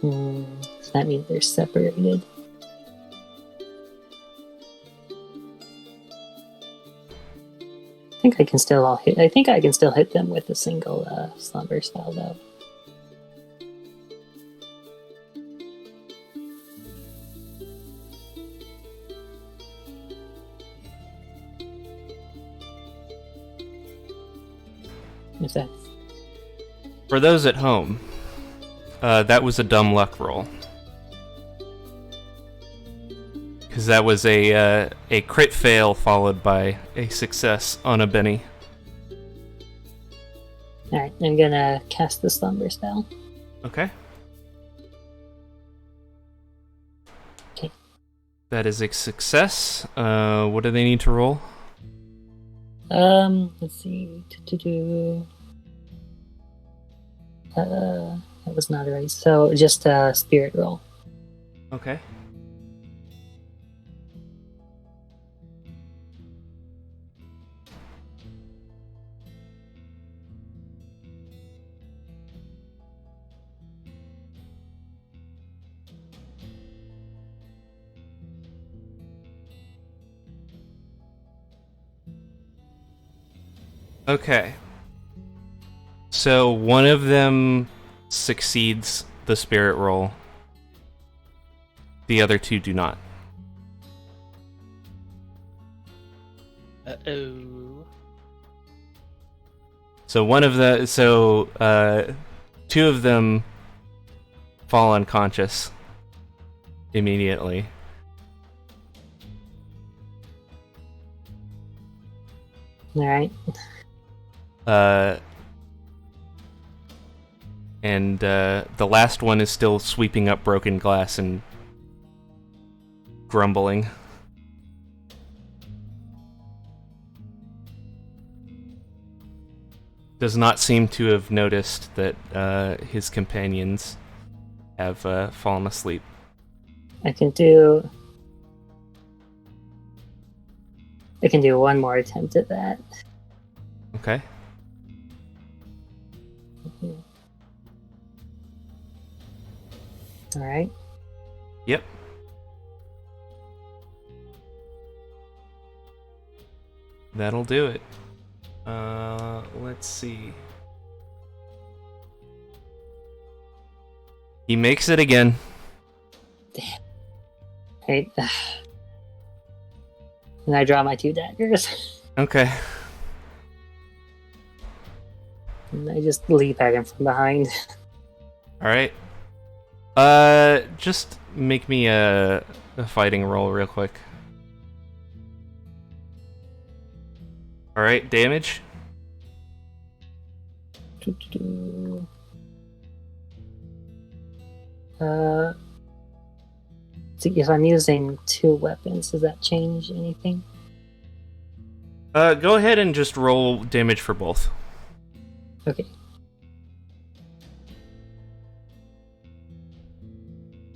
So that means they're separated. I think I can still hit them with a single slumber spell though. Is that For those at home, that was a dumb luck roll. Because that was a crit fail followed by a success on a Benny. Alright, I'm gonna cast the slumber spell. Okay. Okay. That is a success. What do they need to roll? Let's see. That was not right. So just a spirit roll. Okay. Okay. So one of them succeeds the spirit roll. The other 2 do not. Uh-oh. So 2 of them fall unconscious immediately. Alright. And the last one is still sweeping up broken glass and grumbling. Does not seem to have noticed that his companions have fallen asleep. I can do one more attempt at that. Okay. Alright. Yep. That'll do it. Let's see. He makes it again. Right. And I draw my 2 daggers. Okay. And I just leap at him from behind. All right. Just make me a a fighting roll real quick. Alright, damage. So if I'm using 2 weapons, does that change anything? Go ahead and just roll damage for both. Okay.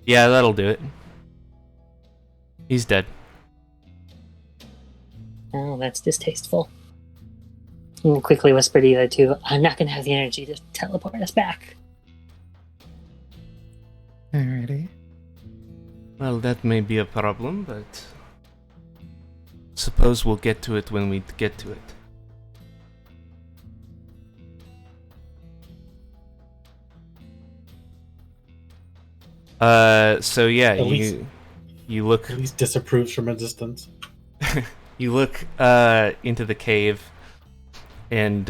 Yeah, that'll do it. He's dead. Oh, that's distasteful. And quickly whisper to the other two, I'm not gonna have the energy to teleport us back. Alrighty. Well, that may be a problem, but suppose we'll get to it when we get to it. So yeah, At least- you look At least disapproves from a distance. you look into the cave, and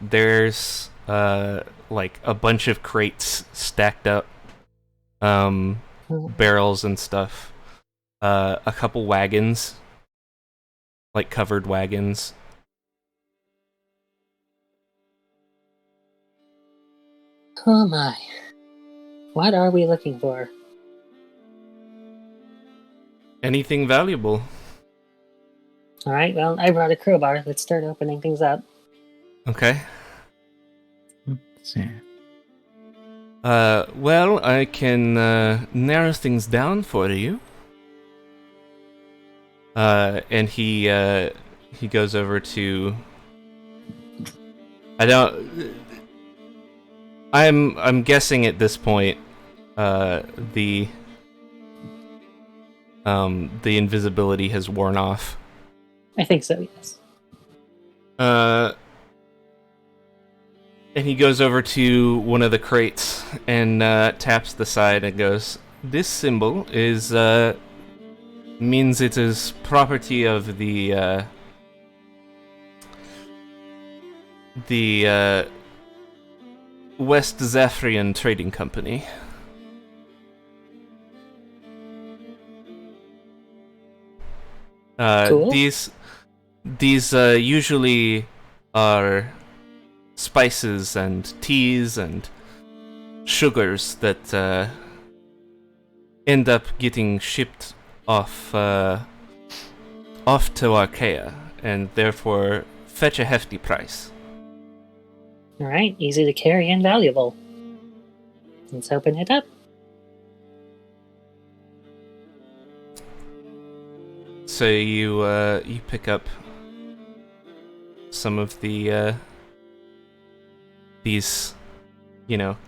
there's like a bunch of crates stacked up, barrels and stuff, a couple wagons, like covered wagons. Oh my. What are we looking for? Anything valuable? Alright, well, I brought a crowbar. Let's start opening things up. Okay. So, Well, I can narrow things down for you. And he goes over to. I'm guessing at this point, the invisibility has worn off. I think so, yes. And he goes over to one of the crates and taps the side and goes, "This symbol is means it is property of the West Zafrian Trading Company." Cool. These usually are spices and teas and sugars that end up getting shipped off to Archaea, and therefore fetch a hefty price. Alright, easy to carry and valuable. Let's open it up. So you pick up some of the these,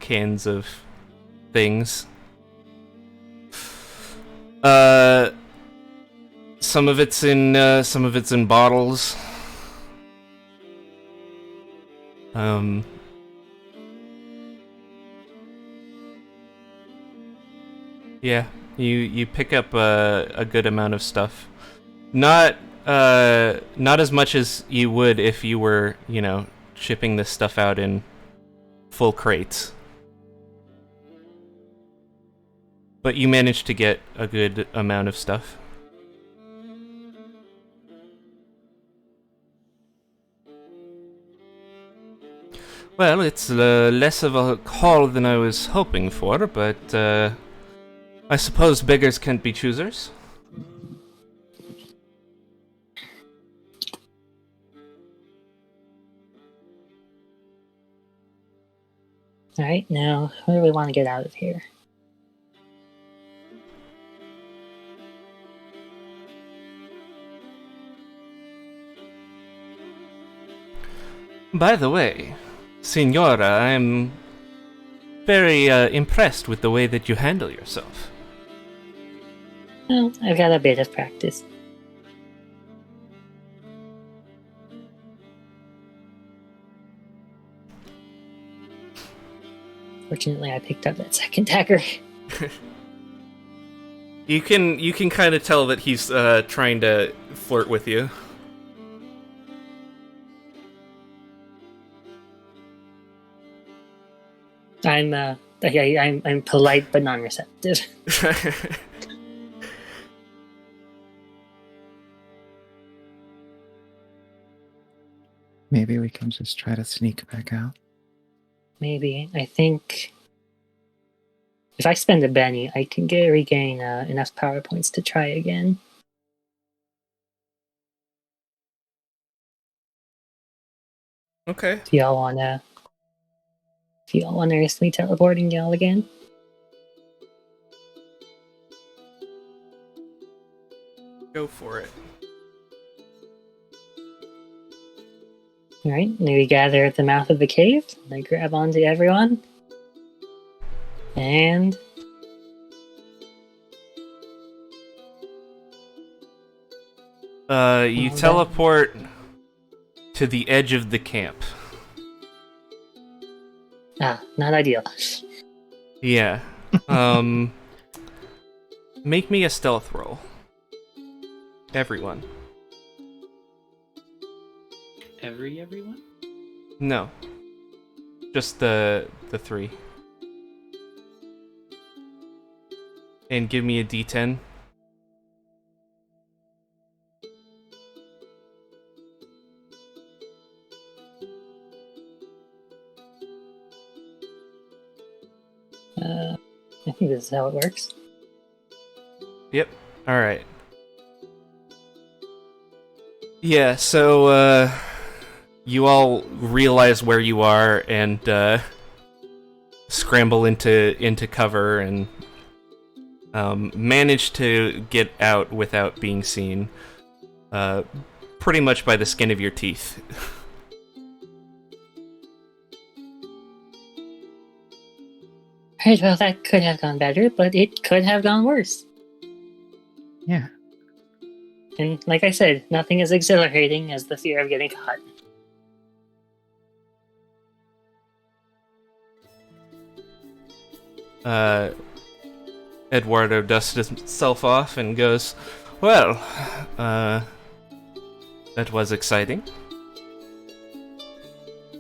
cans of things. Some of it's in bottles. Yeah, you pick up a good amount of stuff. Not as much as you would if you were, shipping this stuff out in full crates. But you managed to get a good amount of stuff. Well, it's less of a haul than I was hoping for, but I suppose beggars can't be choosers. Alright, now, where do we want to get out of here? By the way, Signora, I'm very impressed with the way that you handle yourself. Well, I've got a bit of practice. Fortunately, I picked up that second dagger. You can kind of tell that he's trying to flirt with you. I'm polite but non-receptive. Maybe we can just try to sneak back out. Maybe. I think if I spend a Benny, I can regain enough power points to try again. Okay. If y'all wanna risk me teleporting y'all again? Go for it. Alright, we gather at the mouth of the cave. I grab onto everyone. And you teleport to the edge of the camp. not ideal. Yeah. Make me a stealth roll. Everyone. Everyone? No. Just the three. And give me a D10. I think this is how it works. Yep. Alright. Yeah, so, you all realize where you are and, scramble into cover and, manage to get out without being seen, pretty much by the skin of your teeth. Right, well, that could have gone better, but it could have gone worse. Yeah. And like I said, nothing as exhilarating as the fear of getting caught. Eduardo dusts himself off and goes, well, that was exciting.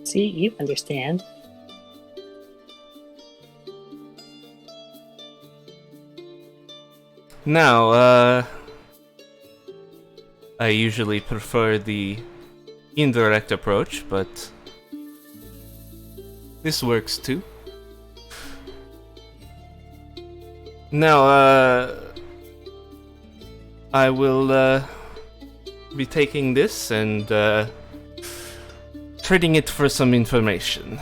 See, you understand. Now, I usually prefer the indirect approach, but this works too. Now, I will be taking this and trading it for some information.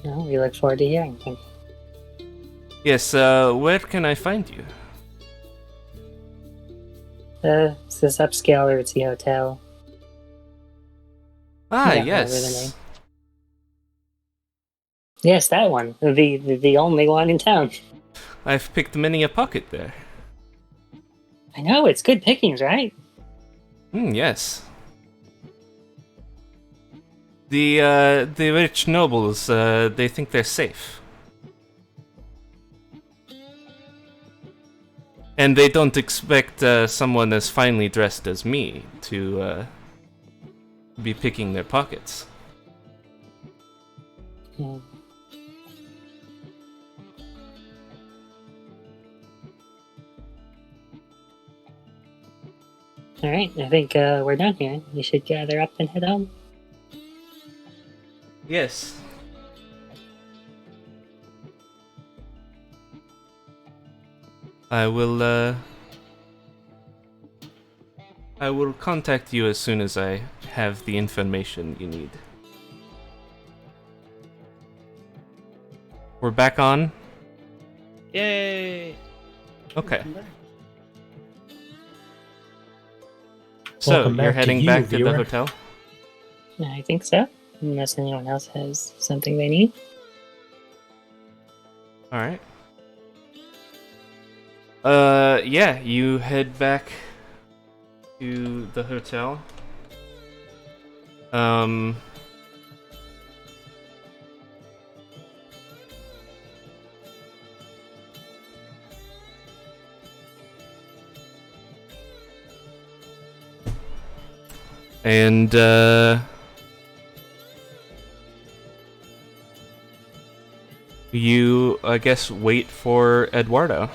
No, we look forward to hearing from you. Yes, where can I find you? It's this upscale ritzy hotel. Ah, Yeah, whatever the yes. name. Yes, that one. The only one in town. I've picked many a pocket there. I know, it's good pickings, right? Yes. The rich nobles, they think they're safe. And they don't expect someone as finely dressed as me to be picking their pockets. Hmm. Alright, I think we're done here. We should gather up and head home. Yes. I will contact you as soon as I have the information you need. We're back on? Yay! Okay. Welcome back. So, Welcome you're back to heading you, back to the viewer. hotel? I think so. Unless anyone else has something they need. Alright. Yeah, you head back to the hotel. And, you, I guess, wait for Eduardo.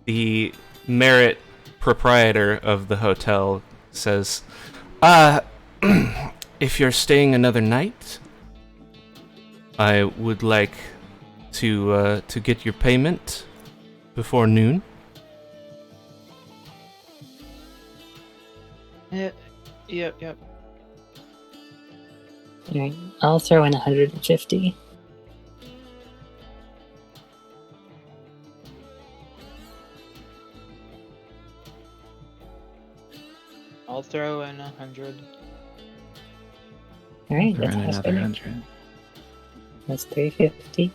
The merit proprietor of the hotel says, if you're staying another night, I would like to get your payment before noon. Yep. Alright, I'll throw in 150. I'll throw in 100. Alright, Throw that's in house another better. 100. That's 350.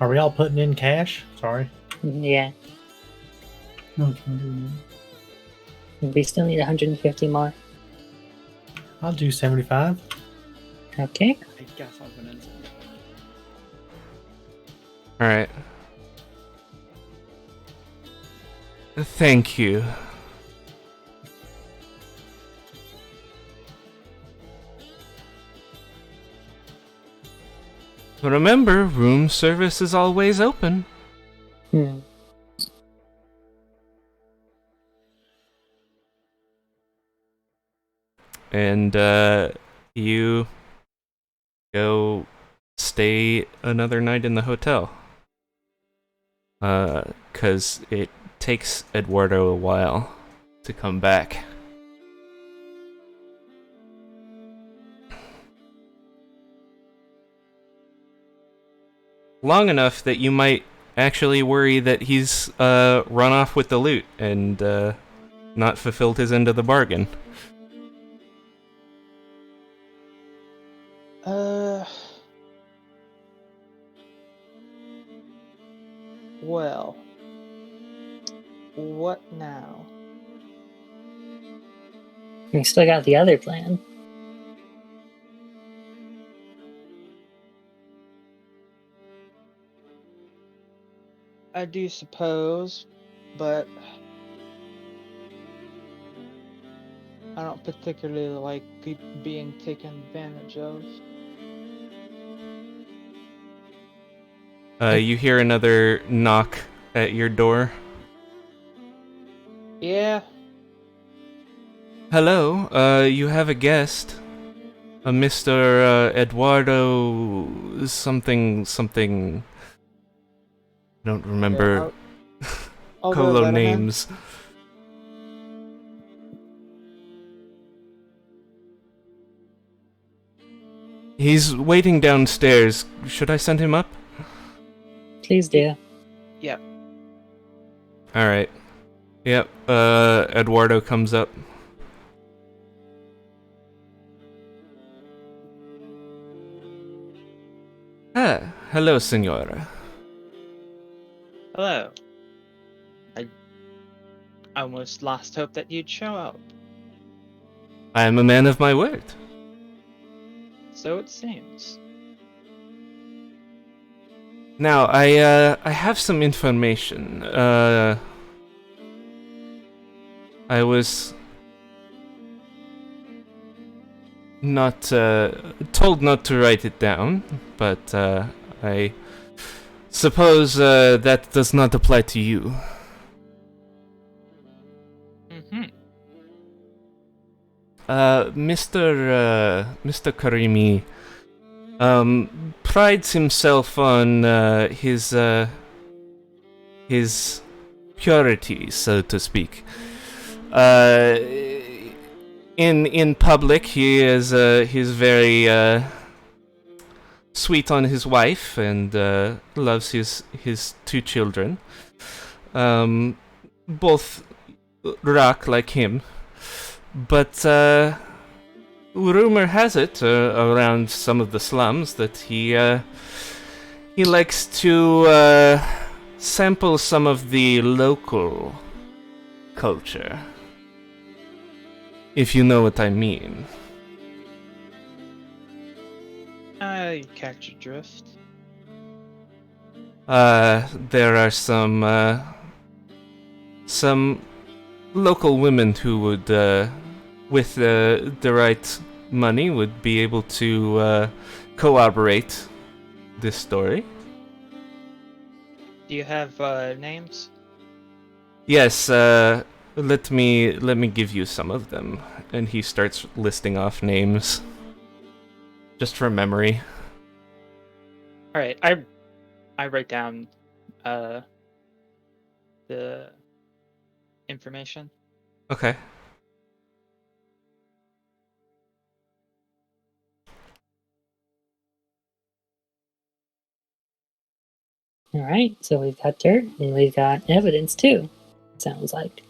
Are we all putting in cash? Sorry. Yeah, Okay. we still need 150 more. I'll do 75. Okay. I guess I'll put in some. Alright. Thank you. Remember, room service is always open. And you go stay another night in the hotel. 'Cause it takes Eduardo a while to come back. Long enough that you might actually worry that he's run off with the loot and not fulfilled his end of the bargain. Well, what now? We still got the other plan. I do suppose, but I don't particularly like people being taken advantage of. You hear another knock at your door. Yeah, Hello, you have a guest. A Mr. Eduardo something. I don't remember I'll go Colo let him in. names. He's waiting downstairs. Should I send him up? Please do. Yep. Alright. Yep, Eduardo comes up. Hello, senora. Hello. I almost lost hope that you'd show up. I am a man of my word. So it seems. Now, I have some information. I was not told not to write it down, but I suppose that does not apply to you. Mm-hmm. Mr. Karimi prides himself on his purity, so to speak. In public, he's very sweet on his wife and loves his two children. Both rock like him, but rumor has it around some of the slums that he likes to sample some of the local culture, if you know what I mean. I catch your drift. There are some local women who would, with the right money, would be able to corroborate this story. Do you have names? Yes, let me give you some of them. And he starts listing off names. Just from memory. Alright, I write down the information. Okay. Alright, so we've got dirt and we've got evidence too. Sounds like.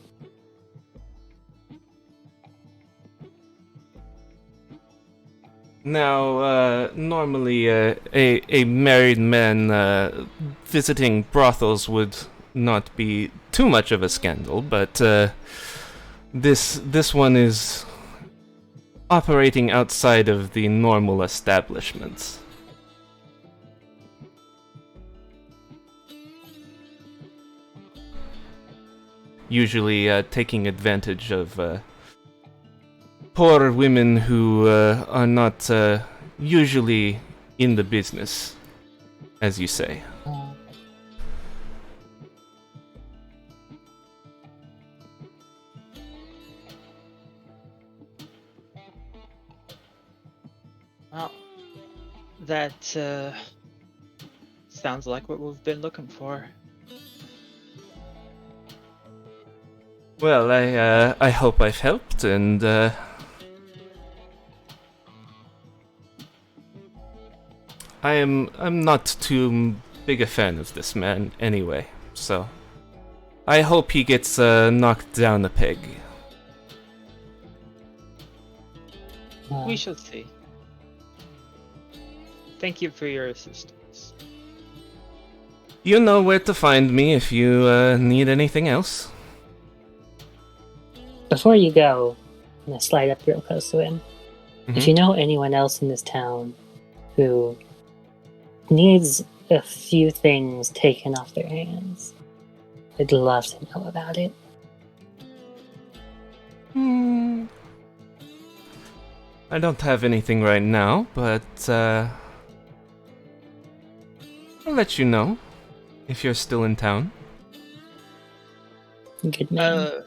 Now, normally, a married man visiting brothels would not be too much of a scandal, but this one is operating outside of the normal establishments. Usually, taking advantage of poor women who are not usually in the business, as you say. Well, that sounds like what we've been looking for. Well, I hope I've helped, and I'm not too big a fan of this man anyway, so I hope he gets knocked down a peg. We shall see. Thank you for your assistance. You know where to find me if you need anything else. Before you go, I'm gonna slide up real close to him. Mhm. If you know anyone else in this town who needs a few things taken off their hands, I'd love to know about it. I don't have anything right now, but I'll let you know if you're still in town. Good man.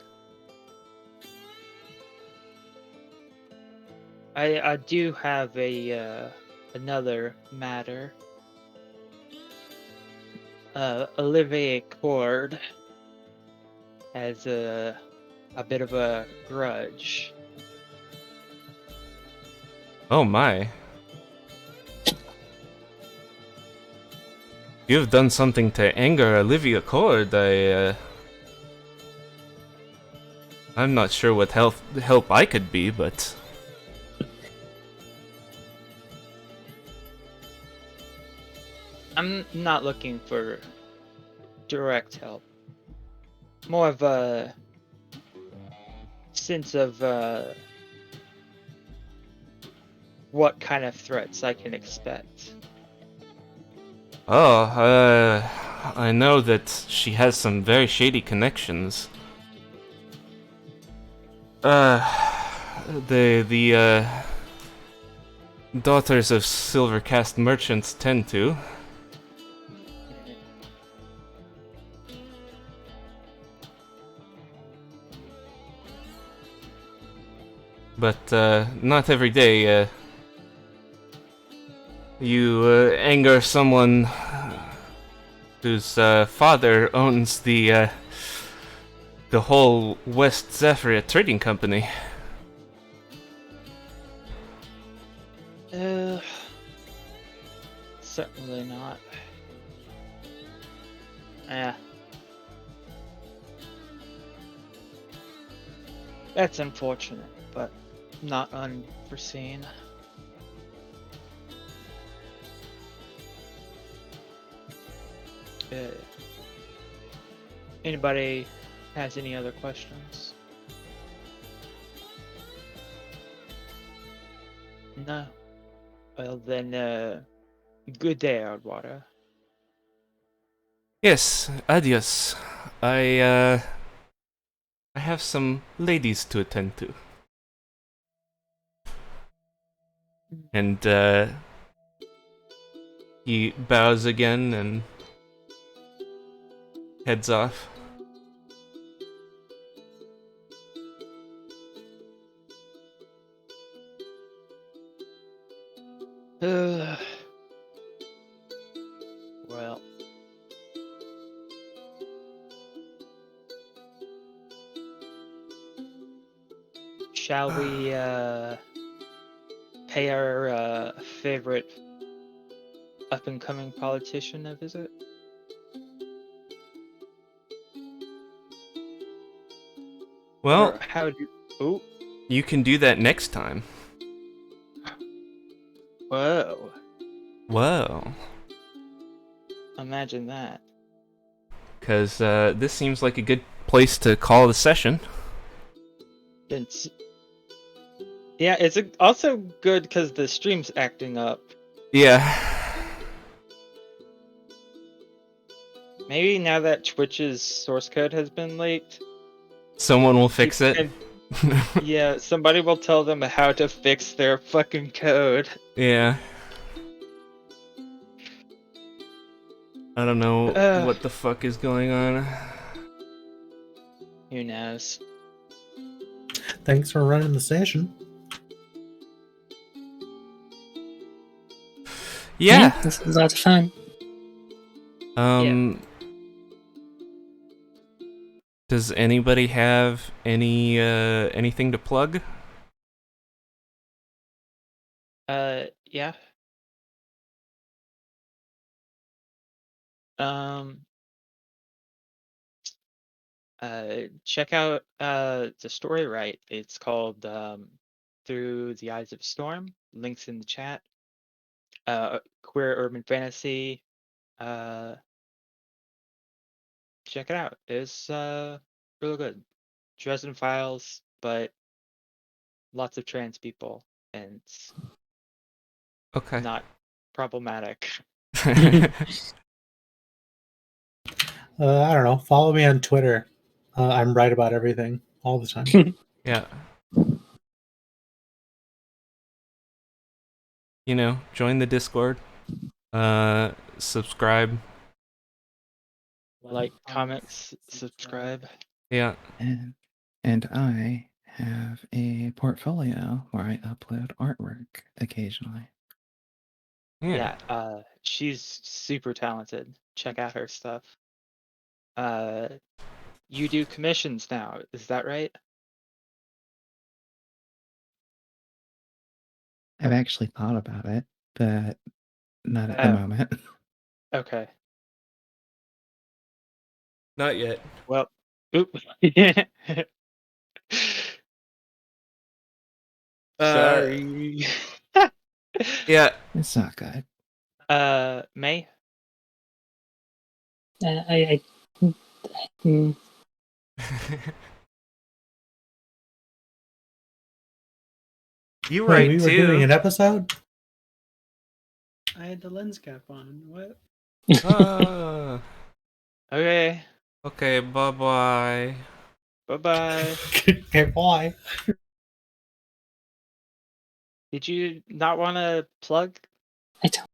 I do have a another matter. Olivier Cord has a bit of a grudge. Oh my. You've done something to anger Olivia Cord. I'm not sure what help I could be, but I'm not looking for direct help. More of a sense of what kind of threats I can expect. I know that she has some very shady connections. The daughters of Silvercast merchants tend to. But not every day you anger someone whose father owns the whole West Zephyr trading company. Certainly not. Yeah. That's unfortunate, but not unforeseen. Anybody has any other questions? No. Well then, good day, Outwater. Yes, adios. I have some ladies to attend to. And He bows again and heads off. Well. Shall we pay our favorite up-and-coming politician a visit? Well, Or how do you... Oh, you can do that next time. whoa. Whoa. Imagine that. Because this seems like a good place to call the session. It's... Yeah, it's also good because the stream's acting up. Yeah. Maybe now that Twitch's source code has been leaked, Someone will fix it. and yeah, somebody will tell them how to fix their fucking code. Yeah. I don't know what the fuck is going on. Who knows? Thanks for running the session. Yeah. This was lots of fun. Does anybody have anything to plug? Yeah. Check out the story right. It's called Through the Eyes of Storm. Links in the chat. Queer urban fantasy. Check it out. It's really good. Dresden Files, but lots of trans people, and it's Okay. not problematic. I don't know. Follow me on Twitter. I'm right about everything all the time. Yeah. Join the Discord. Subscribe. Like, comment, subscribe. Yeah. And I have a portfolio where I upload artwork occasionally. Yeah. Yeah, she's super talented. Check out her stuff. You do commissions now, is that right? I've actually thought about it, but not at the Oh. moment. Okay. Not yet. Well, oop. Sorry. Yeah. It's not good. May? You Wait, right we were too. doing an episode? I had the lens cap on. What? Okay. Okay, bye-bye. Bye-bye. Okay, bye. Did you not want to plug? I don't